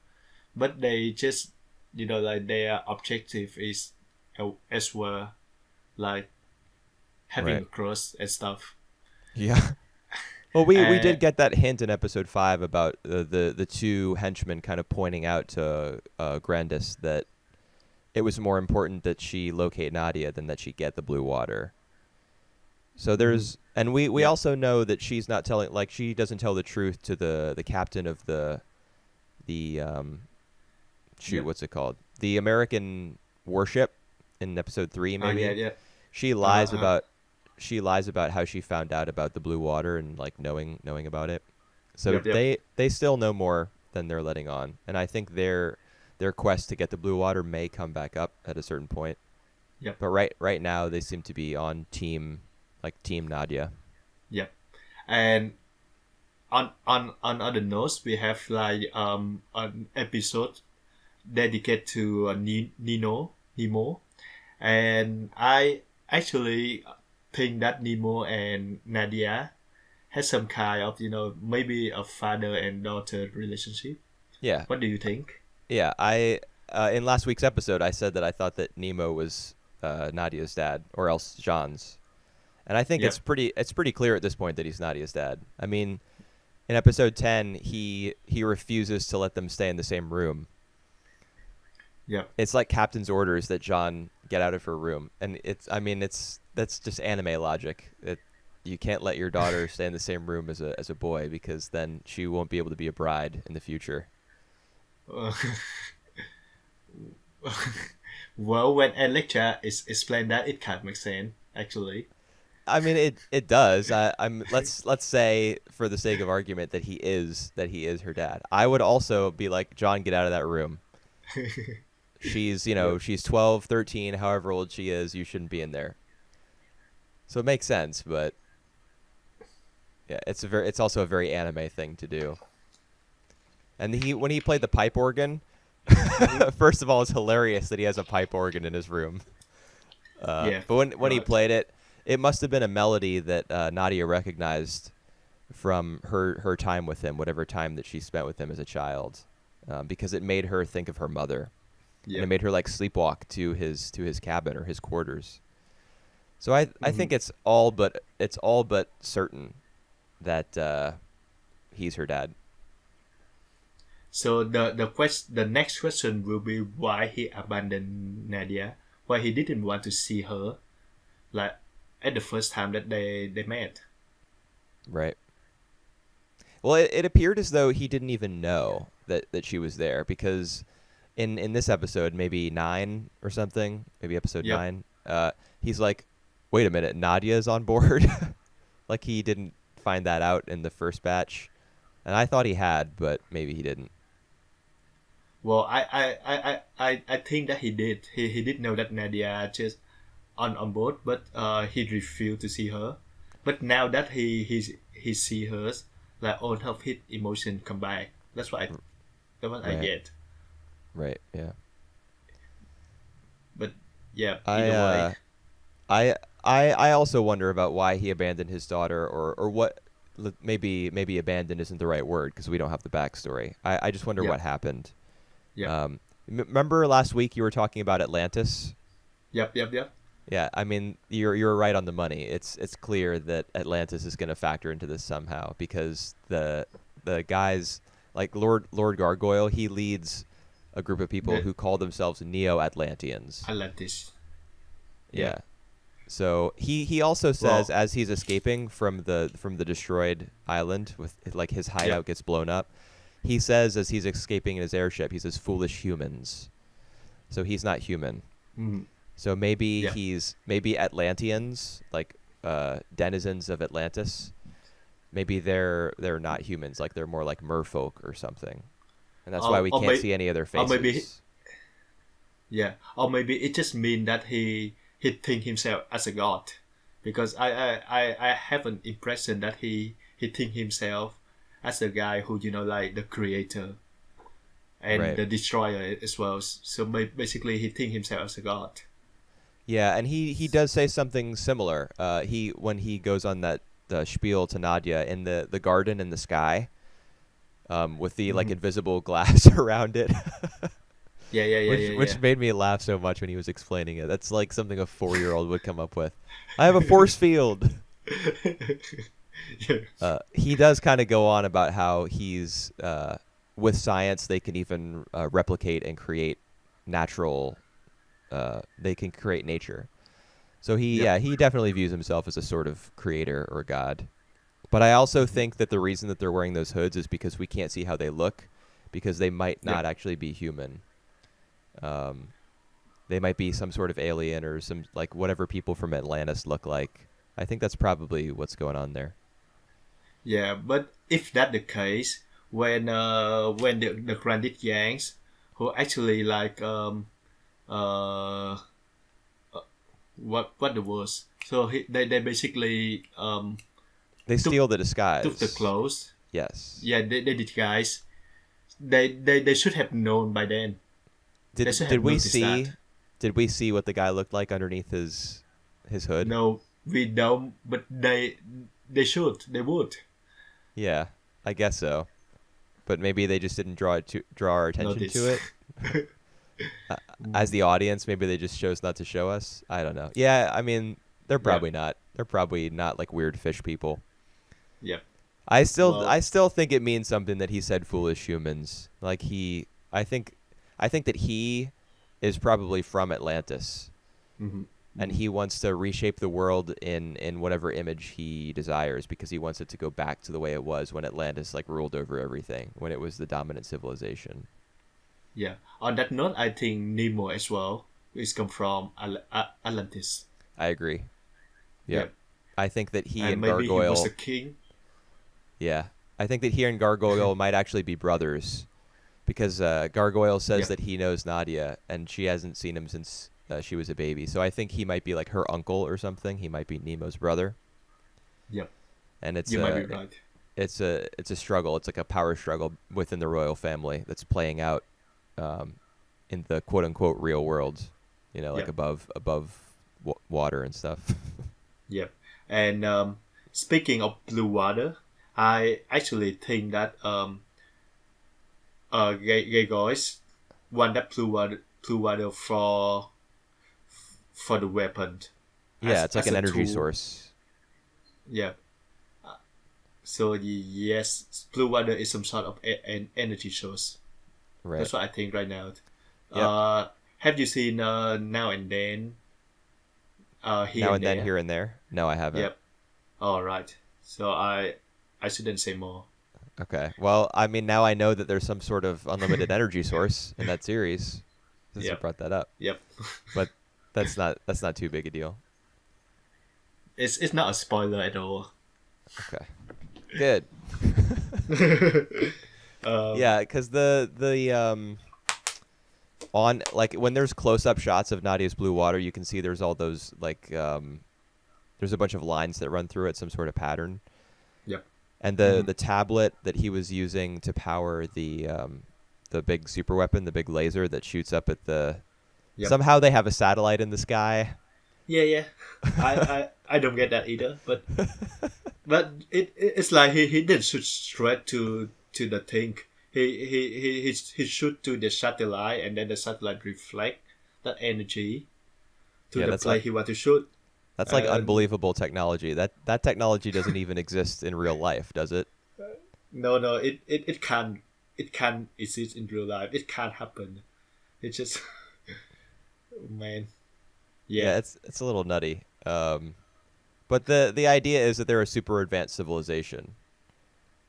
but they just like their objective is as well, like having Right. a crush and stuff. Yeah. Well, we And did get that hint in episode 5 about the two henchmen kind of pointing out to Grandis that it was more important that she locate Nadia than that she get the blue water. So there's, and we yeah, also know that she's not telling, like she doesn't tell the truth to the captain of the shoot, yeah. what's it called? The American warship in episode 3 maybe. Yeah, yeah. She Uh-huh, lies about how she found out about the blue water and like knowing about it. So Yep, yep, they still know more than they're letting on, and I think their quest to get the blue water may come back up at a certain point. yep, But right now they seem to be on team Nadia. yep. And on other notes, we have like an episode dedicated to Nemo, and I actually think that Nemo and Nadia has some kind of maybe a father and daughter relationship. Yeah, What do you think? yeah. I in last week's episode I said that I thought that Nemo was Nadia's dad, or else Jean's, and I think Yep, it's pretty clear at this point that he's Nadia's dad. I mean, in episode 10, he refuses to let them stay in the same room. yep. It's like captain's orders that John get out of her room, and that's just anime logic. You can't let your daughter stay in the same room as a boy, because then she won't be able to be a bride in the future. Uh, well, when Electra is explained that, it can't make sense actually. I mean, it does. Let's say, for the sake of argument, that he is her dad. I would also be like, John, get out of that room. She's Yep. she's 12, 13, however old she is. You shouldn't be in there. So it makes sense, but yeah, it's also a very anime thing to do. And when he played the pipe organ, first of all, it's hilarious that he has a pipe organ in his room. Yeah. But when he Right. played it, it must have been a melody that Nadia recognized from her time with him, whatever time that she spent with him as a child, because it made her think of her mother, and it Yep. made her like sleepwalk to his cabin or his quarters. So I think it's all but certain that he's her dad. So the next question will be why he abandoned Nadia, why he didn't want to see her, like at the first time that they met. Right. Well, it appeared as though he didn't even know that she was there, because in this episode, maybe 9 or something, maybe episode Yep. 9, he's like, wait a minute, Nadia's on board? Like he didn't find that out in the first batch. And I thought he had, but maybe he didn't. Well, I think that he did. He did know that Nadia just on board, but he refused to see her. But now that he see her, like all of his emotion come back. That's what I Right. get. Right, yeah. But yeah, I either way. I also wonder about why he abandoned his daughter, or what. Maybe abandoned isn't the right word, because we don't have the backstory. I just wonder Yeah. what happened. Yeah. Remember last week you were talking about Atlantis? Yep. Yeah, I mean, you're right on the money. It's clear that Atlantis is going to factor into this somehow, because the guys like Lord Gargoyle, he leads a group of people The- who call themselves Neo-Atlanteans. Atlantis. Yeah. So he also says, Well- as he's escaping from the destroyed island, with like his hideout gets blown up, he says, as he's escaping in his airship, he says, "Foolish humans." So he's not human. Mhm. So maybe Yeah. maybe Atlanteans, like denizens of Atlantis. Maybe they're not humans, like they're more like merfolk or something, and that's why we Or can't may- see any of their or faces. maybe Yeah, or maybe it just means that he think himself as a god, because I have an impression that he think himself as a guy who like the creator and Right. the destroyer as well. So basically, he think himself as a god. Yeah, and he does say something similar. When he goes on that spiel to Nadia in the garden in the sky, with the like invisible glass around it. which made me laugh so much when he was explaining it. That's like something a 4-year-old would come up with. I have a force field. He does kind of go on about how he's with science they can even replicate and create natural. They can create nature. So he definitely views himself as a sort of creator or god. But I also think that the reason that they're wearing those hoods is because we can't see how they look, because they might not actually be human. They might be some sort of alien or some like whatever people from Atlantis look like. I think that's probably what's going on there. Yeah, but if that's the case, when the Grandit Yanks, who actually like what the was, so they basically they steal the disguise. Took the clothes. Yes. Yeah, they disguise. They should have known by then. Did we see what the guy looked like underneath his hood? No, we don't. But they would. Yeah, I guess so. But maybe they just didn't draw our attention to it. As the audience, maybe they just chose not to show us. I don't know. Yeah, I mean, they're probably not. They're probably not like weird fish people. Yeah. I still think it means something that he said foolish humans. Like I think that he is probably from Atlantis. Mm-hmm. And he wants to reshape the world in whatever image he desires, because he wants it to go back to the way it was when Atlantis like ruled over everything, when it was the dominant civilization. Yeah. On that note, I think Nemo as well is come from Atlantis. I agree. Yep. I think that he and maybe Gargoyle. He was the king. Yeah, I think that he and Gargoyle might actually be brothers, because Gargoyle says that he knows Nadia, and she hasn't seen him since she was a baby. So I think he might be like her uncle or something. He might be Nemo's brother. Yep. And you might be right. It's a struggle. It's like a power struggle within the royal family that's playing out in the quote unquote real world. You know, like above water and stuff. Yep. And speaking of blue water, I actually think that gay guys want that blue water for the weapon. Yeah, it's like an energy source. Yeah. So yes, blue water is some sort of an energy source. Right. That's what I think right now. Yep. Have you seen Now and Then? Here and there? No, I haven't. Yep. All right. So I shouldn't say more. Okay. Well, I mean, now I know that there's some sort of unlimited energy source in that series. Since you brought that up. Yep. But that's not too big a deal. It's not a spoiler at all. Okay. Good. Yeah, because the on like when there's close-up shots of Nadia's blue water, you can see there's all those like there's a bunch of lines that run through it, some sort of pattern. Yep. And the tablet that he was using to power the big super weapon, the big laser that shoots up at the somehow they have a satellite in the sky. Yeah. I don't get that either, but it's like he didn't shoot straight to the thing. He shoot to the satellite, and then the satellite reflect that energy to the place he want to shoot. That's like unbelievable technology. That technology doesn't even exist in real life, does it? No, it can't exist in real life. It can't happen. It's just man. Yeah, it's a little nutty. But the idea is that they're a super advanced civilization.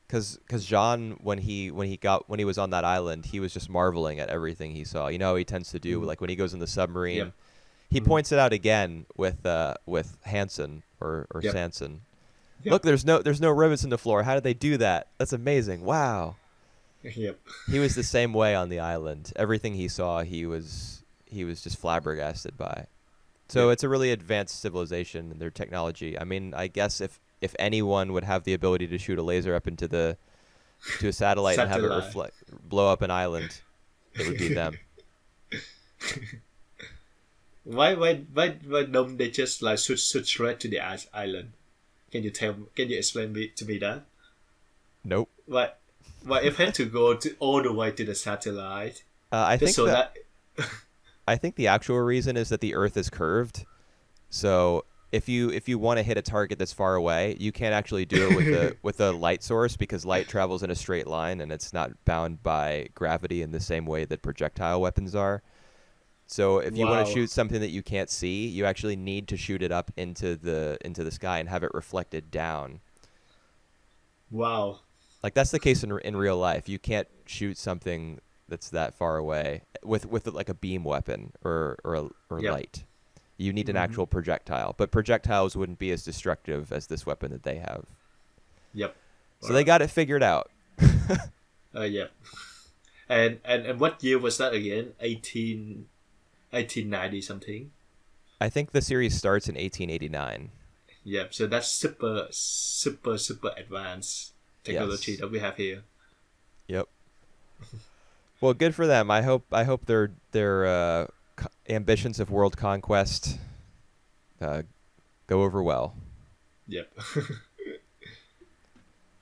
Because Jean, when he was on that island, he was just marveling at everything he saw. You know how he tends to do, like when he goes in the submarine. Yep. He points it out again with Hansen or Sanson. Yep. Look, there's no rivets in the floor. How did they do that? That's amazing. Wow. Yep. He was the same way on the island. Everything he saw, he was just flabbergasted by. So it's a really advanced civilization and their technology. I mean, I guess if anyone would have the ability to shoot a laser up into a satellite and have it blow up an island, it would be them. Why don't they just like shoot straight to the island? Can you explain to me that? Nope. Why if had to go all the way to the satellite? I think I think the actual reason is that the Earth is curved. So if you want to hit a target that's far away, you can't actually do it with a light source because light travels in a straight line and it's not bound by gravity in the same way that projectile weapons are. So if you want to Wow. shoot something that you can't see, you actually need to shoot it up into the sky and have it reflected down. Wow. Like that's the case in real life. You can't shoot something that's that far away with like a beam weapon or Yep. light. You need an Hmm. actual projectile, but projectiles wouldn't be as destructive as this weapon that they have. Yep. All So they right. got it figured out. Yep. And what year was that again? 1890 something. I think the series starts in 1889. Yep. So that's super, super, super advanced technology Yes. that we have here. Yep. Well, good for them. I hope their ambitions of world conquest uh, go over well. Yep.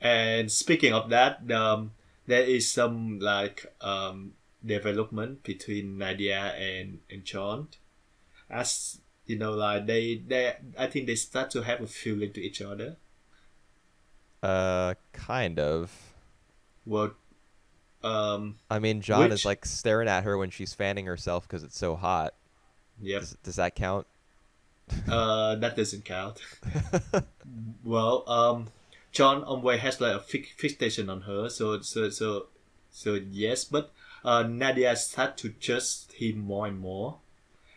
And speaking of that, there is some like development between Nadia and John. As you know, like they I think they start to have a feeling to each other. Kind of. Well, I mean, John is which like staring at her when she's fanning herself because it's so hot. yep, Does that count? that doesn't count. Well, John always has like a fixation on her, so yes, but Nadia start to trust him more and more,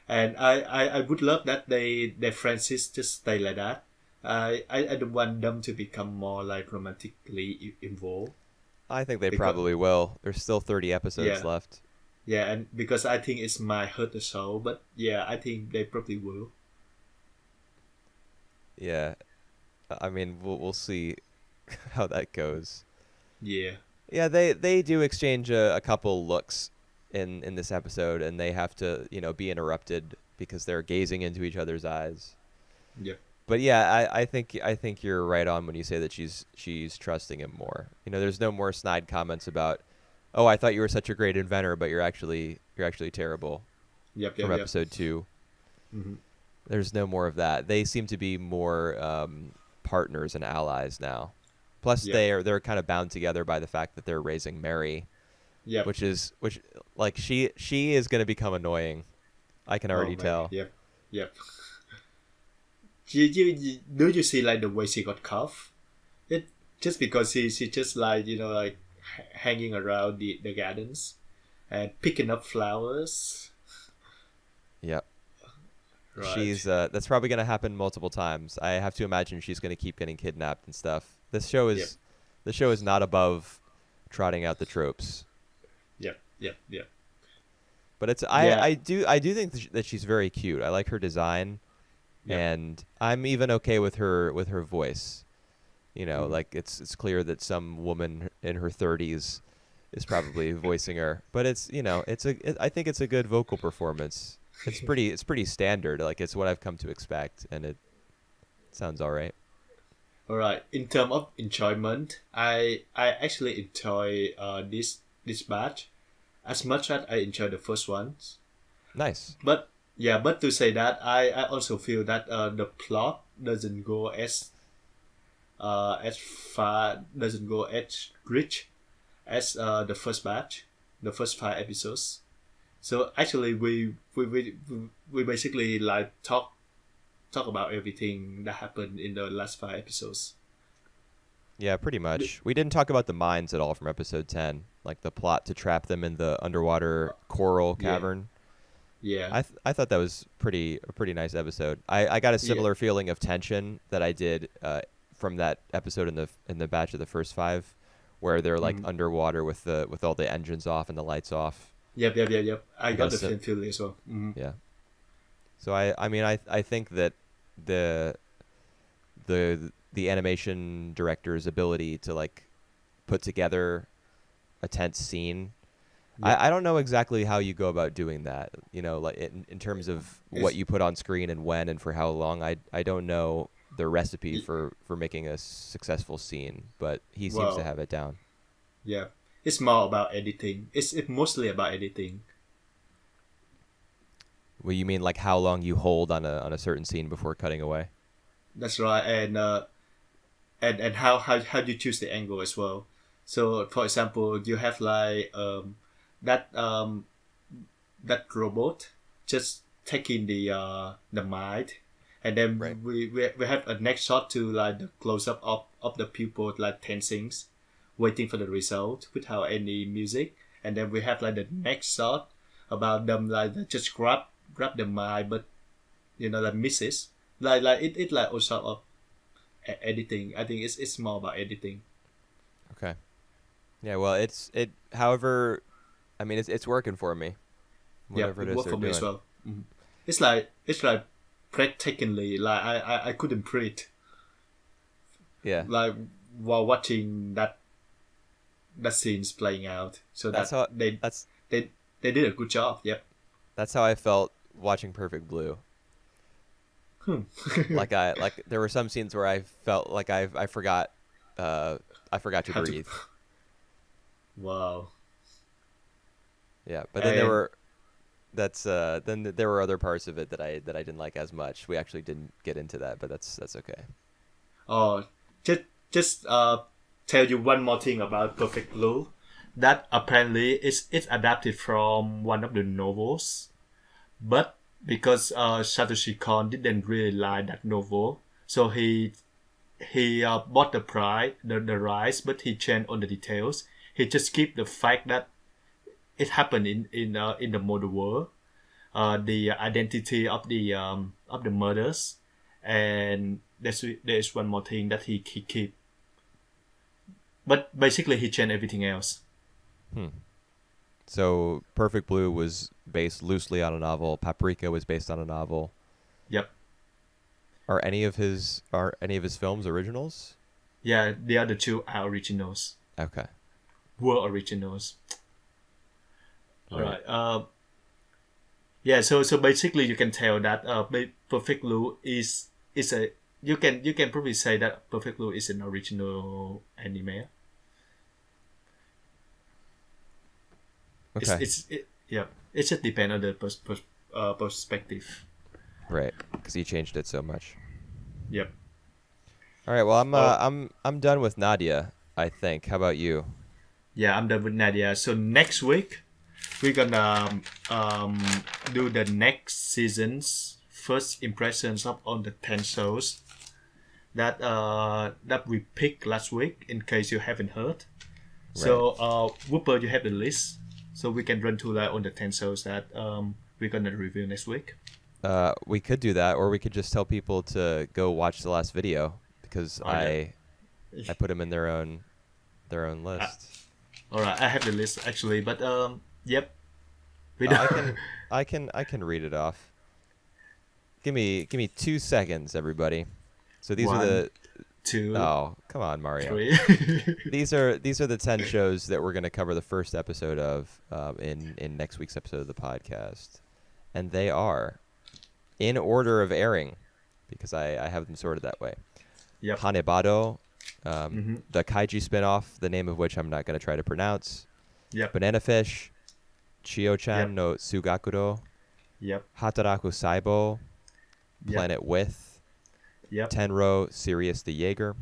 and I would love that their friendship just stay like that. I don't want them to become more like romantically involved I think they because probably will. There's still 30 episodes yeah, left. yeah, and because I think it's my hurt the soul, but yeah, I think they probably will. Yeah. I mean, we'll see how that goes. Yeah, Yeah, they do exchange a couple looks in this episode, and they have to be interrupted because they're gazing into each other's eyes. yeah, But yeah, I think you're right on when you say that she's trusting him more. There's no more snide comments about, oh, I thought you were such a great inventor, but you're actually terrible yep, from yep, yep. episode 2. Hmm. There's no more of that. They seem to be more partners and allies now. Plus, Yep, they're kind of bound together by the fact that they're raising Mary, yep. which like she is going to become annoying. I can Oh already man, tell. yep, yep. Do you see like the way she got cuffed? It just because she just like like hanging around the gardens and picking up flowers, Yep. right? She's that's probably going to happen multiple times. I have to imagine she's going to keep getting kidnapped and stuff. Yep, The show is not above trotting out the tropes. yep, yep, yep. But it's Yeah, I do think that she's very cute. I like her design, yep. and I'm even okay with her voice. Mm. Like it's clear that some woman in her 30s is probably voicing her, but I think it's a good vocal performance. It's pretty standard. Like it's what I've come to expect, and it sounds all right. All right. In terms of enjoyment, I actually enjoy this batch as much as I enjoy the first ones. Nice. But yeah, but to say that, I also feel that the plot doesn't go as far, doesn't go as rich as the first batch, the first 5 episodes. So actually, we basically like talk about everything that happened in the last 5 episodes. Yeah, pretty much. We didn't talk about the mines at all from episode 10, like the plot to trap them in the underwater coral Yeah, cavern. yeah, I thought that was a pretty nice episode. I got a yeah. similar feeling of tension that I did from that episode in the batch of the first 5, where they're like Mm. underwater with all the engines off and the lights off. Yep, yep, yep, yep. I I got got a the same feeling as well. Mm. yeah. So I mean I think that the the animation director's ability to like put together a tense scene. Yep. I don't know exactly how you go about doing that. Like in terms of what It's you put on screen and when and for how long. I don't know the recipe y- for making a successful scene, but he seems to well, have it down. yeah. It's more about editing. It's mostly about editing. Well, you mean like how long you hold on a certain scene before cutting away? That's right, and how you choose the angle as well. So for example, you have like that that robot just taking the mind, and Right. then we have a next shot to like the close up of the pupil like 10 things, waiting for the result without any music, and then we have like the next shot about them like they just grab the mind, but like misses, like it like all sort of editing. I think it's more about editing. Okay. Yeah. Well, However, I mean, it's working for me. Yeah, Whatever it it is worked they're for me as doing. well. It's like breathtakingly, like I couldn't breathe Yeah. like while watching that scenes playing out. So That's that how. they That's they they did a good job. Yep. that's how I felt watching Perfect Blue. Hmm. Like there were some scenes where I felt like uh I forgot to How to? breathe. Wow. Yeah, but then And there were other parts of it that I didn't like as much. We actually didn't get into that, but that's okay. oh, just tell you one more thing about Perfect Blue. That apparently it's adapted from one of the novels, but because Satoshi Kon didn't really like that novel, so he bought the rights, but he changed all the details. He just keep the fact that it happened in the modern world, the identity of the murders, and there's one more thing that he keep. But basically, he changed everything else. Hmm. So Perfect Blue was based loosely on a novel. Paprika was based on a novel. Yep. Are any of his films originals? Yeah, the other two are originals. Okay. Were originals. All Right. right. Yeah. So basically, you can tell that Perfect Blue is a you can probably say that Perfect Blue is an original anime. Okay. Yeah. It just depends on the perspective. Right. Because he changed it so much. Yep. All right. Well, I'm Oh, uh, I'm I'm done with Nadia, I think. How about you? yeah. I'm done with Nadia. So next week we're gonna do the next season's first impressions of on the 10 shows that we picked last week. In case you haven't heard. Right. So Whooper, you have the list, so we can run through that on the 10 shows that we're gonna review next week. We could do that, or we could just tell people to go watch the last video because Oh yeah. I put them in their own Uh, list. all right, I have the list actually, but yep, we Uh, don't. I can I can read it off. Give me 2 seconds, everybody. So these are One, the two, oh come on Mario. three. These are the 10 shows that we're going to cover the first episode of in next week's episode of the podcast, and they are in order of airing because I have them sorted that way. Yep. Hanebado, Mm-hmm. the Kaiji spinoff, the name of which I'm not going to try to pronounce. Yep. Banana Fish, Chio-chan Yep. no Sugakuro, Yep. Hataraku Saibo, Yep. Planet With, Yep. Tenro Sirius the Jaeger,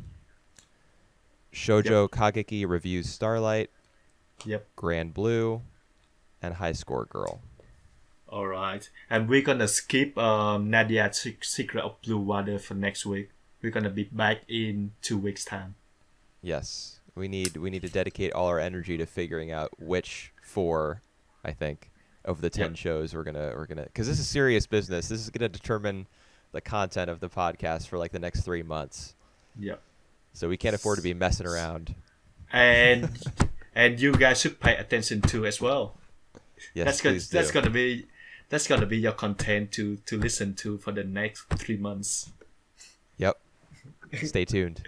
Shoujo Kageki Reviews Starlight, Yep. Grand Blue, and High Score Girl. All right, and we're gonna skip Nadia's Secret of Blue Water for next week. We're gonna be back in 2 weeks' time. Yes, we need to dedicate all our energy to figuring out which four, I think, of the 10 Yep. shows we're gonna because this is serious business. This is gonna determine the content of the podcast for like the next 3 months. Yep. So we can't afford to be messing around. And and you guys should pay attention to as well. Yes, That's please do. that's gonna be your content to listen to for the next 3 months. Yep. Stay tuned.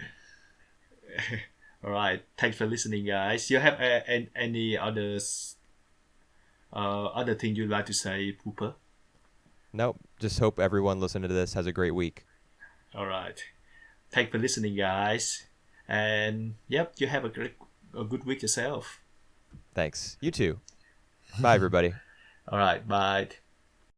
All right. Thanks for listening, guys. You have any other thing you'd like to say, Pooper? Nope. Just hope everyone listening to this has a great week. All right. Thanks for listening, guys. And yep, you have a good week yourself. Thanks. You too. Bye, everybody. All right. Bye.